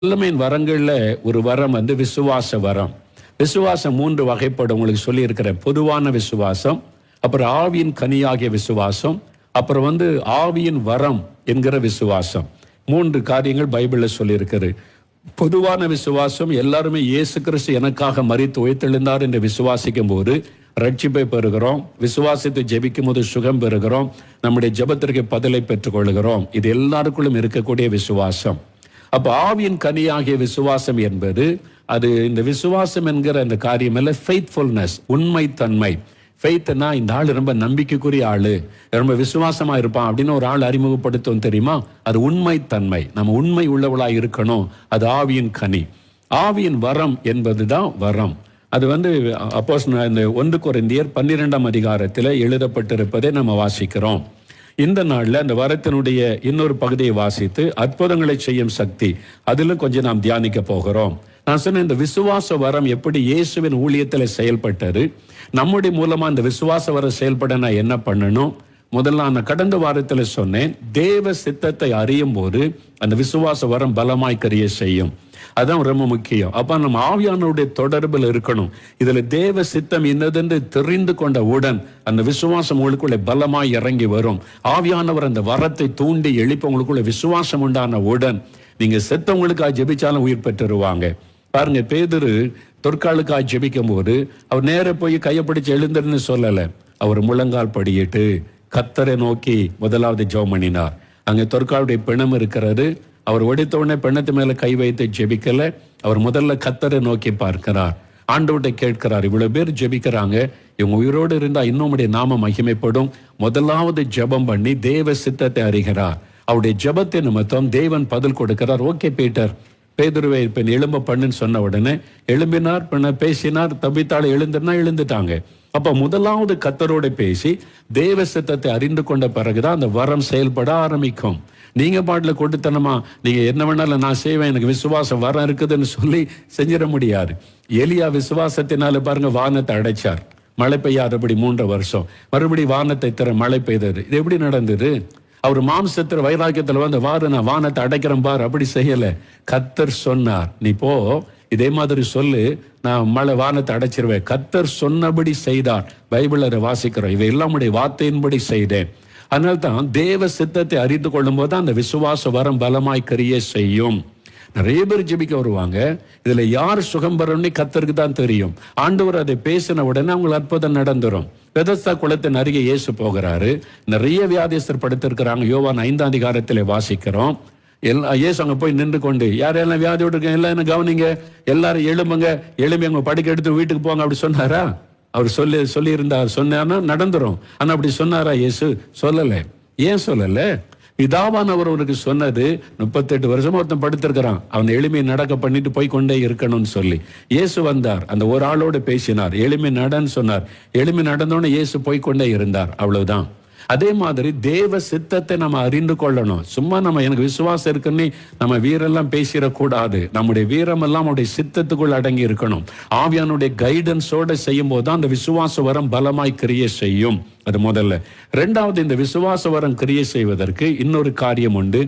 வல்லமையின் வரங்கள்ல ஒரு வரம் விசுவாச வரம். விசுவாசம் 3 வகைப்படும். உங்களுக்கு சொல்லி இருக்கிற பொதுவான விசுவாசம், அப்புறம் ஆவியின் கனியாகிய விசுவாசம், அப்புறம் ஆவியின் வரம் என்கிற விசுவாசம். 3 காரியங்கள் பைபிள்ல சொல்லி இருக்குது. பொதுவான விசுவாசம், எல்லாருமே இயேசு கிறிஸ்து எனக்காக மரித்து உயிர்த்தெழுந்தார் என்று விசுவாசிக்கும் போது ரட்சிப்பை பெறுகிறோம். விசுவாசத்தை ஜெபிக்கும் போது சுகம் பெறுகிறோம். நம்முடைய ஜெபத்திற்கு பதிலை பெற்றுக் கொள்கிறோம். இது எல்லாருக்குள்ளும் இருக்கக்கூடிய விசுவாசம். அப்ப ஆவியின் கனியாகிய விசுவாசம் என்பது அது இந்த விசுவாசம் என்கிற அந்த காரியம் அல்ல, ஃபெய்த்ஃபுல்னஸ், உண்மை தன்மை. ஃபெய்த்னா இந்த ஆள் ரொம்ப நம்பிக்கைக்குரிய ஆளு, ரொம்ப விசுவாசமா இருப்பான் அப்படின்னு ஒரு ஆள் அறிமுகப்படுத்தும் தெரியுமா? அது உண்மை தன்மை. நம்ம உண்மை உள்ளவளாய் இருக்கணும். அது ஆவியின் கனி. ஆவியின் வரம் என்பதுதான் வரம். அது அப்போஸ்தலர் இந்த 1 கொரிந்தியர் 12ஆம் அதிகாரத்தில் எழுதப்பட்டிருப்பதை நம்ம வாசிக்கிறோம். இந்த நாள்ல அந்த வரத்தினுடைய இன்னொரு பகுதியை வாசித்து அற்புதங்களை செய்யும் சக்தி அதிலும் கொஞ்சம் நாம் தியானிக்க போகிறோம். நான் சொன்ன இந்த விசுவாச வரம் எப்படி இயேசுவின் ஊழியத்தில் செயல்பட்டது, நம்முடைய மூலமா இந்த விசுவாச வரம் செயல்பட நான் என்ன பண்ணணும்? முதல்ல நான் கடந்த வாரத்தில் சொன்னேன், தேவ சித்தத்தை அறியும் போது அந்த விசுவாச வரம் பலமாய் கிரியை செய்யும். அதான் ரொம்ப முக்கியம். அப்ப நம்ம ஆவியானவருடைய தொடர்பில் இருக்கணும். இதுல தேவ சித்தம் என்னதென்று தெரிந்து கொண்ட உடன் அந்த விசுவாசம் உங்களுக்குள்ள பலமாய் இறங்கி வரும். ஆவியானவர் அந்த வரத்தை தூண்டி எழுப்ப உங்களுக்குள்ள விசுவாசம் உண்டான உடன் நீங்க செத்தவங்களுக்காக ஜெபிச்சாலும் உயிர் பெற்றுருவாங்க. பாருங்க, பேதுரு தொற்காலுக்காக ஜெபிக்கும் போது அவர் நேர போய் கையை பிடிச்சு எழுந்துன்னு சொல்லல. அவர் முழங்கால் படியிட்டு கர்த்தரை நோக்கி முதலாவது ஜெபம் பண்ணினார். அங்க தொற்காலுடைய பிணம் இருக்கிறது. அவர் ஒடித்த உடனே பெண்ணத்து மேல கை வைத்து ஜெபிக்கல. அவர் முதல்ல கர்த்தரை நோக்கி பார்க்கிறார். ஆண்டவர்கிட்ட கேட்கிறார், இவ்வளவு பேர் ஜெபிக்கிறாங்க, இவங்க உயிரோடு இருந்தா இன்னும் நாம மகிமைப்படும். முதலாவது ஜெபம் பண்ணி தேவ சித்தத்தை அறிகிறார். அவருடைய ஜெபத்தை நிமித்தம் தேவன் பதில் கொடுக்கிறார். ஓகே பீட்டர், பேதுருவை எழும்ப பண்ணுன்னு சொன்ன உடனே எழும்பினார், பேசினார். தபித்தாளை எழுந்துட்டாங்க. அப்ப முதலாவது கர்த்தரோட பேசி தேவ சித்தத்தை அறிந்து கொண்ட பிறகுதான் அந்த வரம் செயல்பட ஆரம்பிக்கும். நீங்க பாட்டுல கொடுத்தனமா நீங்க என்ன வேணாலும் நான் செய்வேன், எனக்கு விசுவாசம் வரம் இருக்குதுன்னு சொல்லி செஞ்சிட முடியாது. எலியா விசுவாசத்தினால பாருங்க வானத்தை அடைச்சார், மழை பெய்யாதபடி 3 வருஷம். மறுபடியும் வானத்தை தர மழை பெய்தது. இது எப்படி நடந்தது? அவர் மாம்சத்திர வைராக்கியத்துல நான் வானத்தை அடைக்கிறேன் பார், அப்படி செய்யல. கர்த்தர் சொன்னார், நீ போ, இதே மாதிரி சொல்லு, நான் வானத்தை அடைச்சிருவேன். கர்த்தர் சொன்னபடி செய்தார். பைபிள் அதை வாசிக்கிறோம். இவை எல்லாம் உடைய வார்த்தையின்படி செய்தேன். அதனால்தான் தேவ சித்தத்தை அறிந்து கொள்ளும் போது அந்த விசுவாச வரம் பலமாய் கிரியை செய்யும். நிறைய பேர் ஜெபிக்க வருவாங்க. இதுல யார் சுகம் பெறணும்னு கர்த்தருக்கு தான் தெரியும். ஆண்டவர் அதை பேசின உடனே அவங்களுக்கு அற்புதம் நடந்துரும். பெதஸ்தா குளத்தின் அருகே இயேசு போகிறாரு. நிறைய வியாதியஸ்தர் படுத்திருக்கிறாங்க. யோவான் 5ஆம் அதிகாரத்தில் வாசிக்கிறோம். இயேசு அங்க போய் நின்று கொண்டு, யாரெல்லாம் வியாதியோடு இருக்க எல்லாம் என்ன கவனிங்க, எல்லாரும் எழும்புங்க, எழும்பி அவங்க படுக்க எடுத்து வீட்டுக்கு போங்க அப்படி சொன்னாரா? அவர் சொல்லி இருந்தார். சொன்னா நடந்துரும். ஆனா அப்படி சொன்னாரா இயேசு? சொல்லல. ஏன் சொல்லல? பிதாவானவர் அவருக்கு சொன்னது 38 வருஷமா ஒருத்தன் படுத்திருக்கிறான், அவன் எளிமையை நடக்க பண்ணிட்டு போய் கொண்டே இருக்கணும்னு சொல்லி இயேசு வந்தார். அந்த ஒரு ஆளோடு பேசினார், எளிமை நடன்னு சொன்னார். எளிமை நடந்தோன்னு இயேசு போய் கொண்டே இருந்தார். அவ்வளவுதான். அதே மாதிரி தேவ சித்தத்தை நம்ம அறிந்து கொள்ளணும். சும்மா நம்ம எனக்கு விசுவாசம் இருக்குன்னு நம்ம வீரெல்லாம் பேசிடக்கூடாது. நம்முடைய வீரம் எல்லாம் அவருடைய சித்தத்துக்குள் அடங்கி இருக்கணும். ஆவியானுடைய கைடன்ஸோட செய்யும் போது தான் அந்த விசுவாச வரம் பலமாய் கிரியை செய்யும். அது முதல்ல. 2வது, இந்த விசுவாச வரம் கிரியை செய்வதற்கு இன்னொரு காரியம் உண்டு,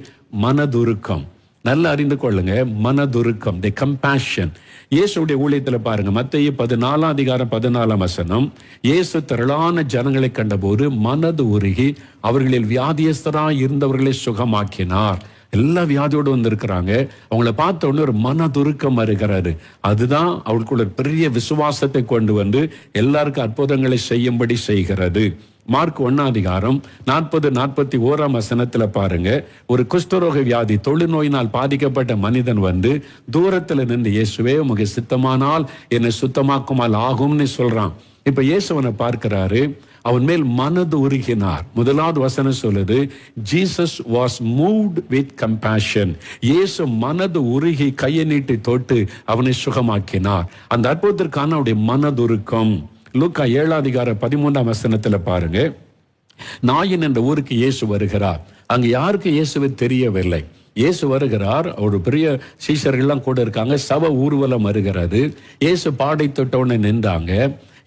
மனதுருக்கம். நல்லா அறிந்து கொள்ளுங்க, மனதுருக்கம், தி கம்பேஷன். இயேசுடைய ஊழியத்துல பாருங்க, மத்தேயு 14ஆம் அதிகாரம் 14ஆம் வசனம். இயேசு திரளான ஜனங்களை கண்டபோது மனது உருகி அவர்களில் வியாதியஸ்தராய் இருந்தவர்களை சுகமாக்கினார். எல்லா வியாதியோடு வந்திருக்கிறாங்க. அவங்கள பார்த்த உடனே ஒரு மனதுருக்கம் வருகிறது. அதுதான் அவர்களுக்குள்ள பெரிய விசுவாசத்தை கொண்டு எல்லாருக்கும் அற்புதங்களை செய்யும்படி செய்கிறது. மார்க் 1ஆம் அதிகாரம் 40-41ஆம் வசனத்துல பாருங்க, ஒரு குஷ்டரோக வியாதி தொழுநோயினால் பாதிக்கப்பட்ட மனிதன் தூரத்துல நின்று, இயேசுவே உமக்கு சித்தமானால் என்னை சுத்தமாக்குமால் ஆகும்னு சொல்றான். இப்ப இயேசுவனை பார்க்கிறாரு, அவன் மேல் மனது உருகினார். முதலாவது வசனம் சொல்லுது, Jesus was moved with compassion. இயேசு மனது உருகி கையை நீட்டி தொட்டு அவனை சுகமாக்கினார். அந்த அற்புதத்திற்கான அவருடைய மனதுருக்கம். லூக்கா 7ஆம் அதிகாரம் 13ஆம் வசனத்துல பாருங்க, நாயின் என்ற ஊருக்கு இயேசு வருகிறார். அங்க யாருக்கு இயேசுவை தெரியவில்லை. இயேசு வருகிறார், ஒரு பெரிய சீஷர்கள்லாம் கூட இருக்காங்க. சவ ஊர்வலம் வருகிறது. இயேசு பாடை தொட்டவுடனே நின்றாங்க.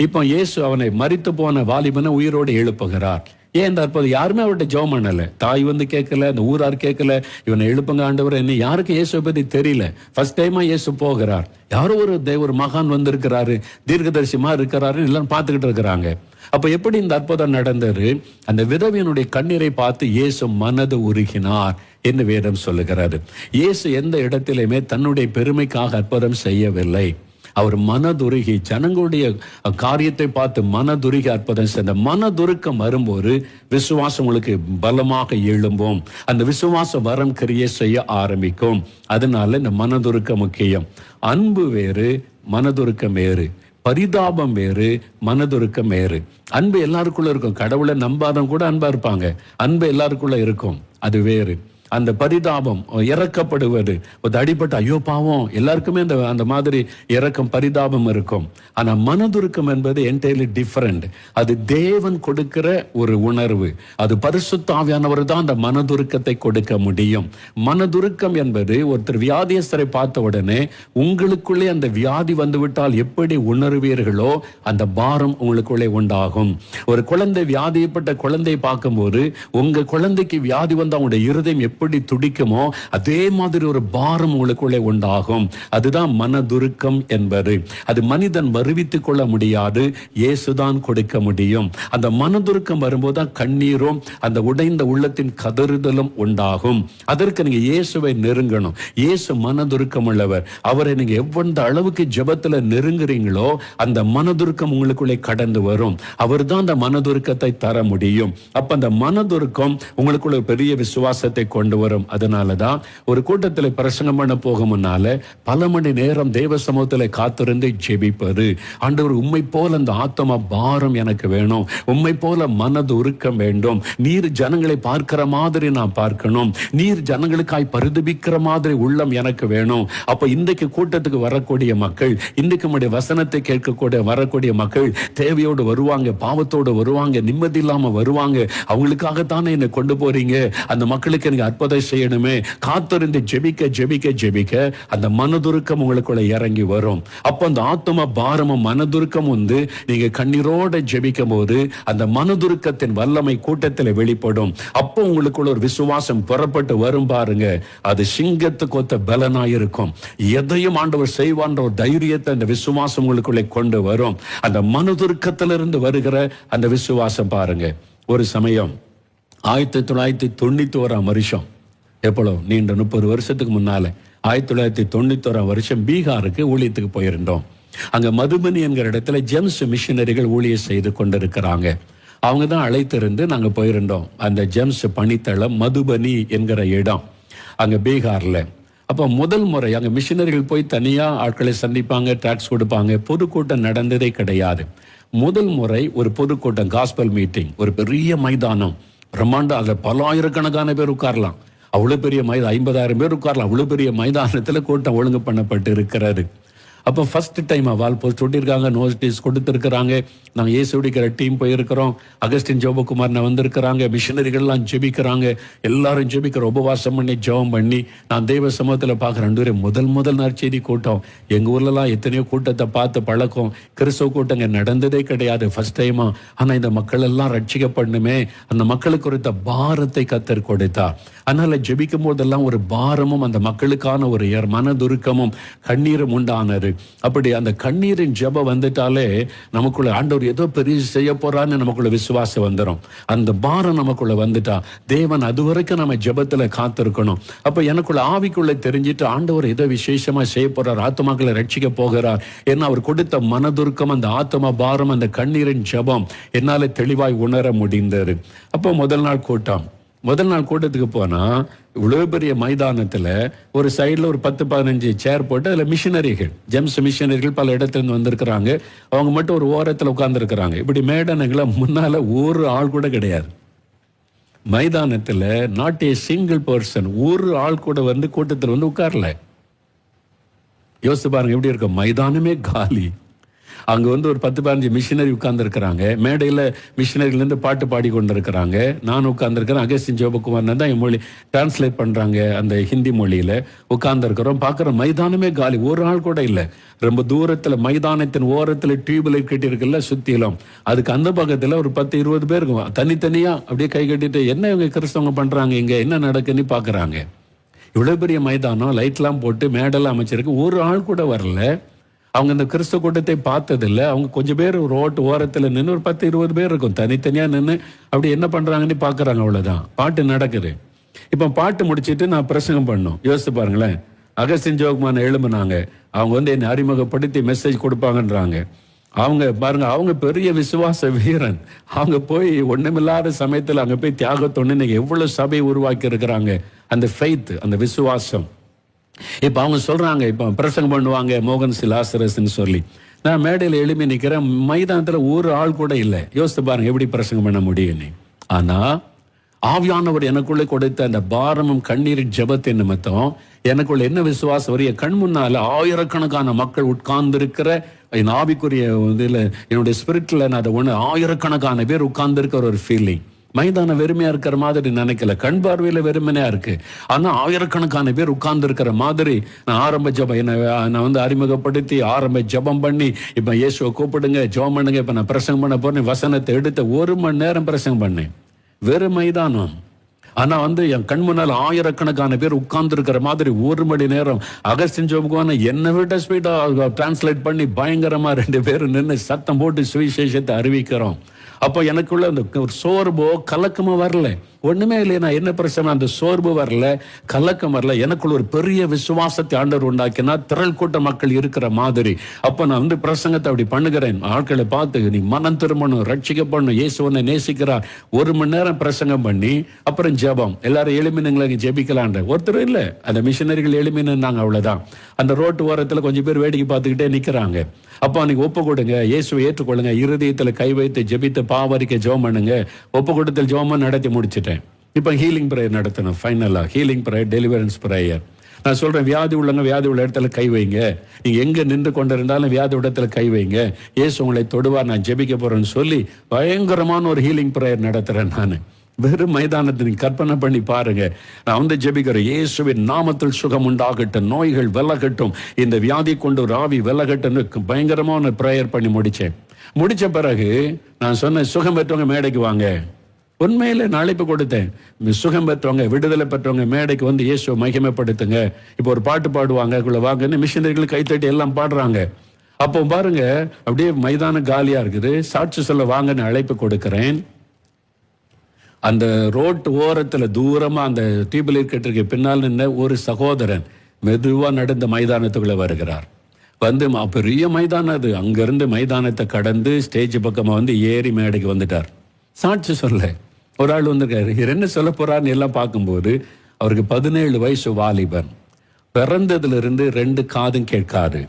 இப்போ இயேசு அவனை மரித்து போன வாலிபனை உயிரோடு எழுப்புகிறார். ஏன் இந்த அற்புதம்? யாருமே அவர்கிட்ட ஜெபம் பண்ணல. தாய் வந்து கேட்கல, இந்த ஊரார் கேட்கல, இவனை எழுப்புங்க ஆண்டவர். என்ன யாருக்கும் இயேசுவை பத்தி தெரியல. ஃபர்ஸ்ட் டைமா இயேசு போகிறார். யாரோ ஒரு மகான் வந்திருக்கிறாரு, தீர்க்கதரிசிமா இருக்கிறாரு, எல்லாம் பார்த்துக்கிட்டு இருக்கிறாங்க. அப்ப எப்படி இந்த அற்புதம் நடந்தது? அந்த விதவையினுடைய கண்ணீரை பார்த்து இயேசு மனது உருகினார் என்று வேதம் சொல்லுகிறாரு. இயேசு எந்த இடத்திலுமே தன்னுடைய பெருமைக்காக அற்புதம் செய்யவில்லை. அவர் மனதுருகி ஜனங்களுடைய காரியத்தை பார்த்து மனதுருகி அற்புதம் செய்த. மனதுருக்கம் வரும்போது விசுவாசம் உங்களுக்கு பலமாக எழும்பும். அந்த விசுவாச வரம் கிரியை செய்ய ஆரம்பிக்கும். அதனால இந்த மனதுருக்கம் முக்கியம். அன்பு வேறு, மனதுருக்கம் வேறு. பரிதாபம் வேறு, மனதுருக்கம் வேறு. அன்பு எல்லாருக்குள்ள இருக்கும். கடவுளை நம்பாதவங்க கூட அன்பா இருப்பாங்க. அன்பு எல்லாருக்குள்ள இருக்கும், அது வேறு. அந்த பரிதாபம், இறக்கப்படுவது, ஒரு அடிபட்ட ஐயோ பாவம், எல்லாருக்குமே அந்த மாதிரி இறக்கம் பரிதாபம் இருக்கும். ஆனா மனதுருக்கம் என்பது என்டையர்லி டிஃபரெண்ட். அது தேவன் கொடுக்கிற ஒரு உணர்வு. அது பரிசுத்த ஆவியானவர் தான் அந்த மனதுருக்கத்தை கொடுக்க முடியும். மனதுருக்கம் என்பது ஒருத்தர் வியாதியஸ்தரை பார்த்த உடனே உங்களுக்குள்ளே அந்த வியாதி வந்துவிட்டால் எப்படி உணர்வீர்களோ அந்த பாரம் உங்களுக்குள்ளே உண்டாகும். ஒரு குழந்தை, வியாதிப்பட்ட குழந்தையை பார்க்கும்போது உங்க குழந்தைக்கு வியாதி வந்து அவங்களுடைய இருதயம் எப்படி துடிக்குமோ அதே மாதிரி ஒரு பாரம் உங்களுக்குள்ளே உண்டாகும். அதுதான் மனதுருக்கம் என்பது. அது மனிதன் வருவித்துக் கொள்ள முடியாது, இயேசுதான் கொடுக்க முடியும். அந்த மனதுருக்கம் வரும்போதுதான் கண்ணீரும் அந்த உடைந்த உள்ளத்தின் கதறுதலும் உண்டாகும். அதற்கு நீங்க இயேசுவை நெருங்கணும். இயேசு மனதுருக்கம் உள்ளவர். அவரை நீங்க எவ்வளவு அளவுக்கு ஜெபத்துல நெருங்குறீங்களோ அந்த மனதுருக்கம் உங்களுக்குள்ளே கடந்து வரும். அவர் தான் அந்த மனதுருக்கத்தை தர முடியும். அப்ப அந்த மனதுருக்கம் உங்களுக்குள்ள பெரிய விசுவாசத்தை கொண்டு வரும். அதனாலதான் ஒரு கூட்டத்தில் பிரசங்கம் பண்ண போக முன்னால பல மணி நேரம் தேவ சமூகத்தில் காத்திருந்து ஜெபிப்பது. ஆண்டவர், உம்மை போல அந்த ஆத்மா பாரம் எனக்கு வேணும், உம்மை போல மனது உருக்கம் வேண்டும், நீர் ஜனங்களை பார்க்கிற மாதிரி நான் பார்க்கணும், நீர் ஜனங்களுக்காய் பரிதபிக்கிற மாதிரி உள்ளம் எனக்கு வேணும். அப்ப இன்றைக்கு கூட்டத்துக்கு வரக்கூடிய மக்கள், இன்றைக்கு நம்முடைய வசனத்தை கேட்கக்கூடிய வரக்கூடிய மக்கள் தேவையோடு வருவாங்க, பாவத்தோடு வருவாங்க, நிம்மதி இல்லாம வருவாங்க. அவங்களுக்காகத்தானே என்னை கொண்டு போறீங்க. அந்த மக்களுக்கு எனக்கு அற்புதம் செய்யணுமே. காத்திருந்து ஜெபிக்க ஜெபிக்க ஜெபிக்க அந்த மனதுருக்கம் உங்களுக்குள்ள இறங்கி வரும். அப்ப அந்த ஆத்ம பாரமும் மனதுருக்கம் வந்து நீங்க கண்ணீரோட ஜெபிக்கும் போது அந்த மனதுருக்கத்தின் வல்லமை கூட்டத்தில் வெளிப்படும். அப்போ உங்களுக்குள்ள ஒரு விசுவாசம் புறப்பட்டு வரும் பாருங்க. அது சிங்கத்துக்கு ஒத்த பலனாயிருக்கும். எதையும் ஆண்டவர் செய்வான்ற ஒரு தைரியத்தை அந்த விசுவாசம் உங்களுக்குள்ளே கொண்டு வரும். அந்த மனதுருக்கத்திலிருந்து வருகிற அந்த விசுவாசம் பாருங்க. ஒரு சமயம் 1991 வருஷம், எப்பளோ நீண்ட 30 வருஷத்துக்கு முன்னால 1991 வருஷம் பீகாருக்கு ஊழியத்துக்கு போயிருந்தோம். அங்க மதுபனி என்கிற இடத்துல ஜெம்ஸ் மிஷனரிகள் ஊழியம் செய்து கொண்டிருக்கிறாங்க. அவங்க தான் அழைத்திருந்து நாங்க போயிருந்தோம். அந்த ஜெம்ஸ் பணித்தளம் மதுபனி என்கிற இடம் அங்க பீகார்ல. அப்ப முதல் முறை அங்க மிஷனரிகள் போய் தனியா ஆட்களை சந்திப்பாங்க, டாக்ஸ் கொடுப்பாங்க. பொதுக்கூட்டம் நடந்ததே கிடையாது. முதல் முறை ஒரு பொதுக்கூட்டம், காஸ்பல் மீட்டிங், ஒரு பெரிய மைதானம், பிரம்மாண்டம். அதுல பல ஆயிரக்கணக்கான பேர் உட்காரலாம். அவ்வளவு பெரிய 50,000 பேர் உட்காரலாம். அவ்வளவு பெரிய மைதானத்துல கூட்டம் ஒழுங்கு பண்ணப்பட்டு இருக்கிறது. அப்போ ஃபர்ஸ்ட் டைம் வால் போஸ்ட் ஒட்டியிருக்காங்க, நோட்டீஸ் கொடுத்துருக்குறாங்க. நாங்கள் இயேசுடிக்கிற டீம் போயிருக்கிறோம். அகஸ்டின் ஜோபகுமார் வந்திருக்கிறாங்க. மிஷனரிகள்லாம் ஜெபிக்கிறாங்க. எல்லாரும் ஜெபிக்கிற, உபவாசம் பண்ணி ஜெபம் பண்ணி நான் தெய்வ சமூகத்தில் பார்க்குறேன். முதல் நற்செய்தி கூட்டம். எங்கள் ஊர்லலாம் எத்தனையோ கூட்டத்தை பார்த்து பழக்கம். கிறிஸ்தவ கூட்டங்க நடந்ததே கிடையாது, ஃபர்ஸ்ட் டைமா. ஆனால் இந்த மக்கள் எல்லாம் ரட்சிக்கப்படணுமே, அந்த மக்களுக்கு குறித்த பாரத்தை கர்த்தர் கொடுத்தார். அதனால ஜெபிக்கும் போதெல்லாம் ஒரு பாரமும் அந்த மக்களுக்கான ஒரு மனதுருக்கமும் கண்ணீரும் உண்டானது. அப்படி அந்த கண்ணீரின் ஜெபம் வந்துட்டாலே நமக்குள்ள ஆண்டவர் ஏதோ பெரிய செய்ய போறான்னு நமக்குள்ள விசுவாசம் வந்துடும். அந்த பாரம் நமக்குள்ள வந்துட்டா தேவன் அது வரைக்கும் நம்ம ஜெபத்துல காத்திருக்கணும். அப்ப எனக்குள்ள ஆவிக்குள்ள தெரிஞ்சிட்டு ஆண்டவர் ஏதோ விசேஷமா செய்ய போறார், ஆத்மாக்களை ரட்சிக்க போகிறார். ஏன்னா அவர் கொடுத்த மனதுருக்கம், அந்த ஆத்மா பாரம், அந்த கண்ணீரின் ஜெபம் என்னால தெளிவாய் உணர முடிந்தது. அப்போ முதல் நாள் கூட்டத்துக்கு போனா இவ்வளவு பெரிய மைதானத்துல ஒரு சைட்ல ஒரு 10-15 சேர் போட்டு அதுல மிஷனரிகள், ஜெம்ஸ் மிஷனரிகள் பல இடத்துல இருந்து வந்திருக்கிறாங்க. அவங்க மட்டும் ஒரு ஓரத்துல உட்கார்ந்து இருக்கிறாங்க. இப்படி மேடானங்கள முன்னால ஒரு ஆள் கூட கிடையாது மைதானத்துல. நாட் ஏ சிங்கிள் பர்சன், ஒரு ஆள் கூட வந்து கூட்டத்தில் வந்து உட்காரல. யோசிச்சு பாருங்க எப்படி இருக்கும். மைதானமே காலி. அங்க வந்து ஒரு 10-15 மிஷினரி உட்கார்ந்து இருக்கிறாங்க. மேடையில மிஷினரில இருந்து பாட்டு பாடி கொண்டு இருக்கிறாங்க. நான் உட்கார்ந்து இருக்கிறேன். அகஸ்டின் ஜெபக்குமார் தான் என் மொழி டிரான்ஸ்லேட் பண்றாங்க அந்த ஹிந்தி மொழியில. உட்கார்ந்து இருக்கிறோம். பாக்குற மைதானமே காலி, ஒரு ஆள் கூட இல்ல. ரொம்ப தூரத்துல மைதானத்தின் ஓரத்துல டியூப் லைட் கட்டி இருக்குல்ல சுத்திலும், அதுக்கு அந்த பக்கத்துல ஒரு 10-20 பேர் இருக்கும். தனித்தனியா அப்படியே கை கட்டிட்டு என்ன இவங்க கிறிஸ்தவங்க பண்றாங்க, இங்க என்ன நடக்குன்னு பாக்குறாங்க. இவ்வளவு பெரிய மைதானம், லைட்லாம் போட்டு மேடெல்லாம் அமைச்சிருக்கு, ஒரு ஆள் கூட வரல. அவங்க இந்த கிறிஸ்தவ கூட்டத்தை பார்த்ததில்லை. அவங்க கொஞ்சம் பேர் ரோட்டு ஓரத்தில் நின்று ஒரு 10-20 பேர் இருக்கும், தனித்தனியா நின்று அப்படி என்ன பண்றாங்கன்னு பாக்குறாங்க. அவ்வளவுதான், பாட்டு நடக்குது. இப்ப பாட்டு முடிச்சிட்டு நான் பிரசங்கம் பண்ணோம். யோசிச்சு பாருங்களேன், அகஸ்டின் ஜெபக்குமார் எழும்புனாங்க. அவங்க வந்து என்னை அறிமுகப்படுத்தி மெசேஜ் கொடுப்பாங்கன்றாங்க. அவங்க பாருங்க, அவங்க பெரிய விசுவாச வீரன். அவங்க போய் ஒண்ணுமில்லாத சமயத்தில் அங்க போய் தியாகத்தொன்னு இன்னைக்கு எவ்வளவு சபை உருவாக்கி இருக்கிறாங்க. அந்த ஃபெய்த், அந்த விசுவாசம். இப்ப அவங்க சொல்றாங்க, இப்ப பிரசங்கம் பண்ணுவாங்க மோகன் சி லாசரஸ்ன்னு சொல்லி. நான் மேடையில் எழுப்பி நிக்கிறேன், மைதானத்துல ஒரு ஆள் கூட இல்லை. யோசித்து பாருங்க எப்படி பிரசங்கம் பண்ண முடியும்னு. ஆனா ஆவியானவர் எனக்குள்ளே கொடுத்த அந்த பாரமும் கண்ணீரின் ஜெபத்தின் நிமித்தம் எனக்குள்ள என்ன விசுவாசம் வரைய கண் முன்னால ஆயிரக்கணக்கான மக்கள் உட்கார்ந்து இருக்கிற என் ஆவிக்குரிய இதுல என்னுடைய ஸ்பிரிட்ல நான் அதை ஒண்ணு ஆயிரக்கணக்கான பேர் உட்கார்ந்து இருக்கிற ஒரு ஃபீலிங். மைதானம் வெறுமையா இருக்கிற மாதிரி நினைக்கல, கண் பார்வையில வெறுமனையா இருக்கு. ஆனா ஆயிரக்கணக்கான பேர் உட்கார்ந்து இருக்கிற மாதிரி நான் ஆரம்ப ஜபம் என்ன நான் வந்து அறிமுகப்படுத்தி ஆரம்ப ஜபம் பண்ணி, இப்ப இயேசுவை கூப்பிடுங்க ஜெபம் பண்ணுங்க, இப்ப நான் பிரசங்கம் பண்ண போறேன், வசனத்தை எடுத்த 1 மணி நேரம் பிரசங்கம் பண்ணேன். வெறும் மைதானம். ஆனா வந்து என் கண் முன்னால் ஆயிரக்கணக்கான பேர் உட்கார்ந்து இருக்கிற மாதிரி 1 மணி நேரம் அகஸ்டின் ஜெபக்குமார் என்னை விட ஸ்பீடா டிரான்ஸ்லேட் பண்ணி பயங்கரமா 2 பேரும் நின்று சத்தம் போட்டு சுவிசேஷத்தை அறிவிக்கிறோம். அப்போ எனக்குள்ள அந்த ஒரு சோர்வோ கலக்கமோ வரல, ஒண்ணுமே இல்லையா. நான் என்ன பிரச்சனை, அந்த சோர்வு வரல, கலக்கம் வரல. எனக்குள்ள ஒரு பெரிய விசுவாசத்தை ஆண்டவர் உண்டாக்கினா திரள் கூட்ட மக்கள் இருக்கிற மாதிரி. அப்ப நான் வந்து பிரசங்கத்தை அப்படி பண்ணுகிறேன். ஆட்களை பார்த்து நீ மனம் திரும்பணும், ரட்சிக்கப்படணும், இயேசுவனை நேசிக்கிறார். 1 மணி நேரம் பிரசங்கம் பண்ணி அப்புறம் ஜெபம். எல்லாரும் எழுமினுங்களே ஜெபிக்கலான்ற ஒருத்தர் இல்ல, அந்த மிஷினரிகள் எழுமினாங்க, அவ்வளவுதான். அந்த ரோட்டு ஓரத்துல கொஞ்சம் பேர் வேடிக்கை பார்த்துக்கிட்டே நிக்கிறாங்க. அப்போ நீங்க ஒப்பு கொடுங்க, இயேசுவை ஏற்றுக்கொள்ளுங்க, இருதயத்துல கை வைத்து ஜெபித்து பாவரிக்க ஜெபம் பண்ணுங்க. ஒப்பு கொடுத்தல் ஜெபம் நடத்தி முடிச்சிட்டேன். இப்ப ஹீலிங் பிரேயர் நடத்தணும். ஃபைனலா ஹீலிங் பிரேயர், டெலிவரன்ஸ் பிரேயர். நான் சொல்றேன், வியாதி உள்ளவங்க வியாதி உள்ள இடத்துல கை வைங்க. நீங்க எங்க நின்று கொண்டிருந்தாலும் வியாதி இடத்துல கை வைங்க, இயேசு உங்களை தொடுவார், நான் ஜெபிக்க போறேன்னு சொல்லி பயங்கரமான ஒரு ஹீலிங் பிரேயர் நடத்துறேன் நான். வெறும் மைதானத்தை நீங்க கற்பனை பண்ணி பாருங்க. நான் வந்து ஜெபிக்கிறேன், இயேசுவின் நாமத்தில் சுகம் உண்டாகட்டும், நோய்கள் விலகட்டும், இந்த வியாதி கொண்டு ஒரு ஆவி விலகட்டும்னு பயங்கரமான பிரேயர் பண்ணி முடிச்சேன். முடிச்ச பிறகு நான் சொன்னேன், சுகம் பெற்றவங்க மேடைக்கு வாங்க. உண்மையில நான் அழைப்பு கொடுத்தேன், சுகம் பெற்றவங்க விடுதலை பெற்றவங்க மேடைக்கு வந்து இயேசுவை மகிமைப்படுத்துங்க. இப்போ ஒரு பாட்டு பாடுவாங்க, வாங்கன்னு மிஷினரிகள் கைத்தட்டி எல்லாம் பாடுறாங்க. அப்போ பாருங்க, அப்படியே மைதானம் காலியா இருக்குது. சாட்சி சொல்ல வாங்கன்னு அழைப்பு கொடுக்கிறேன். அந்த ரோட்டு ஓரத்துல தூரமா அந்த டியூப்லைட் கட்டிருக்கு பின்னால் நின்ற ஒரு சகோதரன் மெதுவா நடந்த மைதானத்துக்குள்ள வருகிறார். வந்து பெரிய மைதானம் அது. அங்கிருந்து மைதானத்தை கடந்து ஸ்டேஜ் பக்கமா வந்து ஏறி மேடைக்கு வந்துட்டார். சாட்சி சொல்ல ஒரு ஆள் வந்திருக்காரு. என்ன சொல்ல போறாருன்னு எல்லாம் பார்க்கும்போது அவருக்கு 17 வயசு வாலிபன். பிறந்ததுல இருந்து 2 காதும் கேட்காது.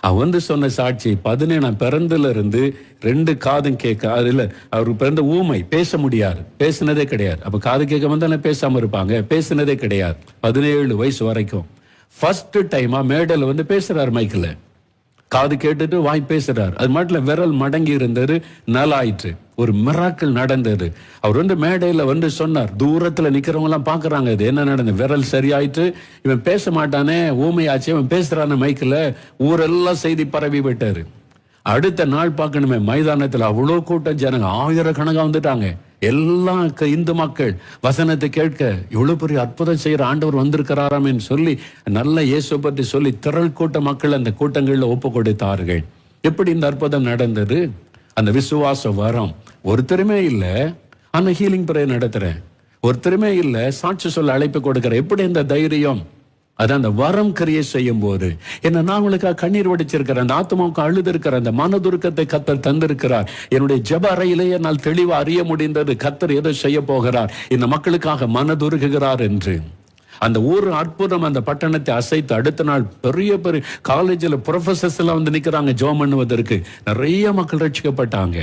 அவன் வந்து சொன்ன சாட்சி, 17 நான் பிறந்ததுல இருந்து 2 காதும் கேட்காது. இல்ல, அவருக்கு பிறந்த ஊமை, பேச முடியாது, பேசினதே கிடையாது. அப்ப காது கேட்க வந்தானே பேசாம இருப்பாங்க, பேசினதே கிடையாது 17 வயசு வரைக்கும். ஃபர்ஸ்ட் டைமா மேடையில வந்து பேசுறாரு மைக்கில். காது கேட்டுட்டு வாய் பேசுறாரு. அது மட்டும் விரல் மடங்கி இருந்தது, நல்லாயிற்று. ஒரு மிராக்கிள் நடந்தது. அவர் வந்து மேடையில வந்து சொன்னார். தூரத்துல நிக்கிறவங்க எல்லாம் பாக்குறாங்க, இது என்ன நடந்தது. விரல் சரியாயிட்டு, இவன் பேச மாட்டானே, ஊமையாச்சு, இவன் பேசுறான மைக்கில். ஊரெல்லாம் செய்தி பரவி விட்டாரு. அடுத்த நாள் பார்க்கணுமே, மைதானத்துல அவ்வளோ கூட்டம் ஜனங்க, ஆயிரக்கணக்கா வந்துட்டாங்க. எல்லாம் இந்து மக்கள் வசனத்தை கேட்க, இவ்வளவு பெரிய அற்புதம் செய்யற ஆண்டவர் வந்திருக்கிறாராமேன்னு சொல்லி நல்ல இயேசு பற்றி சொல்லி திரள் கூட்ட மக்கள் அந்த கூட்டங்கள்ல ஒப்பு கொடுத்தார்கள். எப்படி இந்த அற்புதம் நடந்தது? அந்த விசுவாச வரம். ஒருத்தருமே இல்லை, ஆனா ஹீலிங் பிரேயர் நடத்துறேன். ஒருத்தருமே இல்லை, சாட்சி சொல்ல அழைப்பு கொடுக்கிறேன். எப்படி இந்த தைரியம்? அதான் அந்த வரம் கிரியை செய்யும் போது என்ன, நான் உங்களுக்காக கண்ணீர் வடிச்சிருக்கிறேன், அந்த ஆத்மாவுக்கு அழுது இருக்கிற அந்த மனதுருக்கத்தை கர்த்தர் தந்திருக்கிறார். என்னுடைய ஜெப அறையிலேயே நான் தெளிவா அறிய முடிந்தது, கர்த்தர் எதை செய்ய போகிறார், இந்த மக்களுக்காக மனதுருகுகிறார் என்று. அந்த ஒரு அற்புதம் அந்த பட்டணத்தை அசைத்து அடுத்த நாள் பெரிய பெரிய காலேஜில் ப்ரொஃபசர்ஸ் எல்லாம் வந்து நிற்கிறாங்க ஜெபம் பண்ணுவதற்கு. நிறைய மக்கள் ரட்சிக்கப்பட்டாங்க.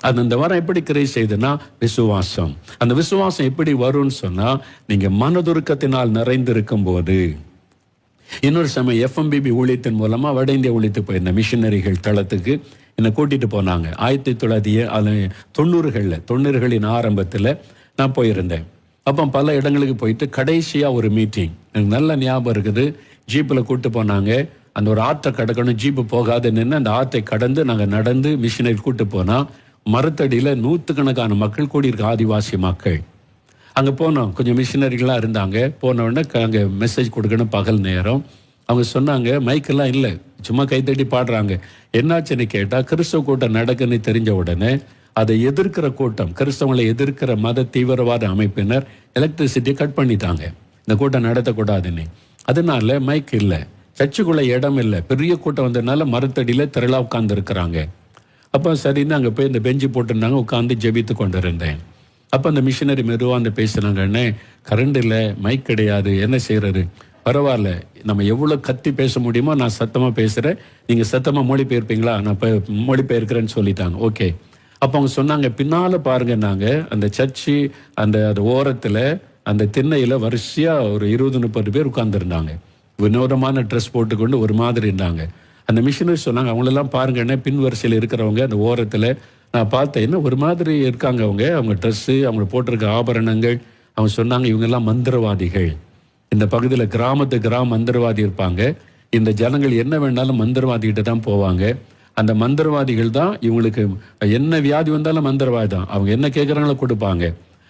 அது அந்த வரம் எப்படி கிரியை செய்யுதுன்னா விசுவாசம். அந்த விசுவாசம் எப்படி வரும்னு சொன்னா, நீங்க மனதுருக்கத்தினால் நிறைந்திருக்கும் போது, இன்னொரு சமயம் FMBB ஊழியத்தின் மூலமா வட இந்திய ஊழியத்துக்கு போயிருந்தேன். மிஷினரிகள் தளத்துக்கு என்னை கூட்டிட்டு போனாங்க. 1990களின் ஆரம்பத்தில் நான் போயிருந்தேன். அப்போ பல இடங்களுக்கு போயிட்டு கடைசியா ஒரு மீட்டிங் எனக்கு நல்ல ஞாபகம் இருக்குது. ஜீப்பில் கூட்டு போனாங்க. அந்த ஒரு ஆற்றை கடக்கணும், ஜீப்பு போகாத நின்று அந்த ஆற்றை கடந்து நாங்கள் நடந்து மிஷினரி கூட்டு போனா மரத்தடியில் 100கணக்கான மக்கள் கூடியிருக்க, ஆதிவாசி மக்கள். அங்கே போனோம், கொஞ்சம் மிஷினரிகளாக இருந்தாங்க. போன உடனே அங்கே மெசேஜ் கொடுக்கணும், பகல் நேரம். அவங்க சொன்னாங்க, மைக்கெல்லாம் இல்லை, சும்மா கைத்தட்டி பாடுறாங்க. என்னாச்சுன்னு கேட்டால், கிறிஸ்தவ கூட்டம் நடக்குன்னு தெரிஞ்ச உடனே அதை எதிர்க்கிற கூட்டம், கிறிஸ்தவங்களை எதிர்க்கிற மத தீவிரவாத அமைப்பினர் எலக்ட்ரிசிட்டியை கட் பண்ணிட்டாங்க, இந்த கூட்டம் நடத்தக்கூடாதுன்னு. அதனால மைக் இல்லை, சர்ச்சுக்குள்ள இடம் இல்லை, பெரிய கூட்டம் வந்ததுனால மரத்தடியில் திரளா உட்கார்ந்து இருக்கிறாங்க. அப்போ சரின்னு அங்கே போய் இந்த பெஞ்சு போட்டிருந்தாங்க, உட்காந்து ஜெபித்து கொண்டு இருந்தேன். அப்போ அந்த மிஷினரி மெதுவாக அந்த பேசுனாங்க, அண்ணே கரண்ட் இல்லை, மைக் கிடையாது, என்ன செய்யறது? பரவாயில்ல, நம்ம எவ்வளோ கத்தி பேச முடியுமோ நான் சத்தமாக பேசுகிறேன், நீங்கள் சத்தமாக மொழிபெயர்ப்பீங்களா? நான் இப்போ மொழிபெயர்க்கிறேன்னு சொல்லிட்டாங்க. ஓகே. அப்போ அவங்க சொன்னாங்க, பின்னால் பாருங்க, நாங்கள் அந்த சர்ச்சு அந்த ஓரத்தில் அந்த திண்ணையில் வரிசையாக ஒரு 20-30 பேர் உட்கார்ந்துருந்தாங்க. வினோதமான ட்ரெஸ் போட்டுக்கொண்டு ஒரு மாதிரி இருந்தாங்க. அந்த மிஷினரி சொன்னாங்க, அவங்களெல்லாம் பாருங்கன்னா பின் வரிசையில் இருக்கிறவங்க அந்த ஓரத்தில் நான் பார்த்தேன், என்ன ஒரு மாதிரி இருக்காங்க அவங்க ட்ரெஸ்ஸு, அவங்க போட்டிருக்க ஆபரணங்கள். அவங்க சொன்னாங்க, இவங்கெல்லாம் மந்திரவாதிகள். இந்த பகுதியில் கிராம மந்திரவாதி இருப்பாங்க. இந்த ஜனங்கள் என்ன வேணாலும் மந்திரவாதிகிட்ட தான் போவாங்க. அந்த மந்திரவாதிகள் தான் இவங்களுக்கு என்ன வியாதி வந்தாலும் மந்திரவாதி தான், அவங்க என்ன கேட்குறாங்களோ கொடுப்பாங்க.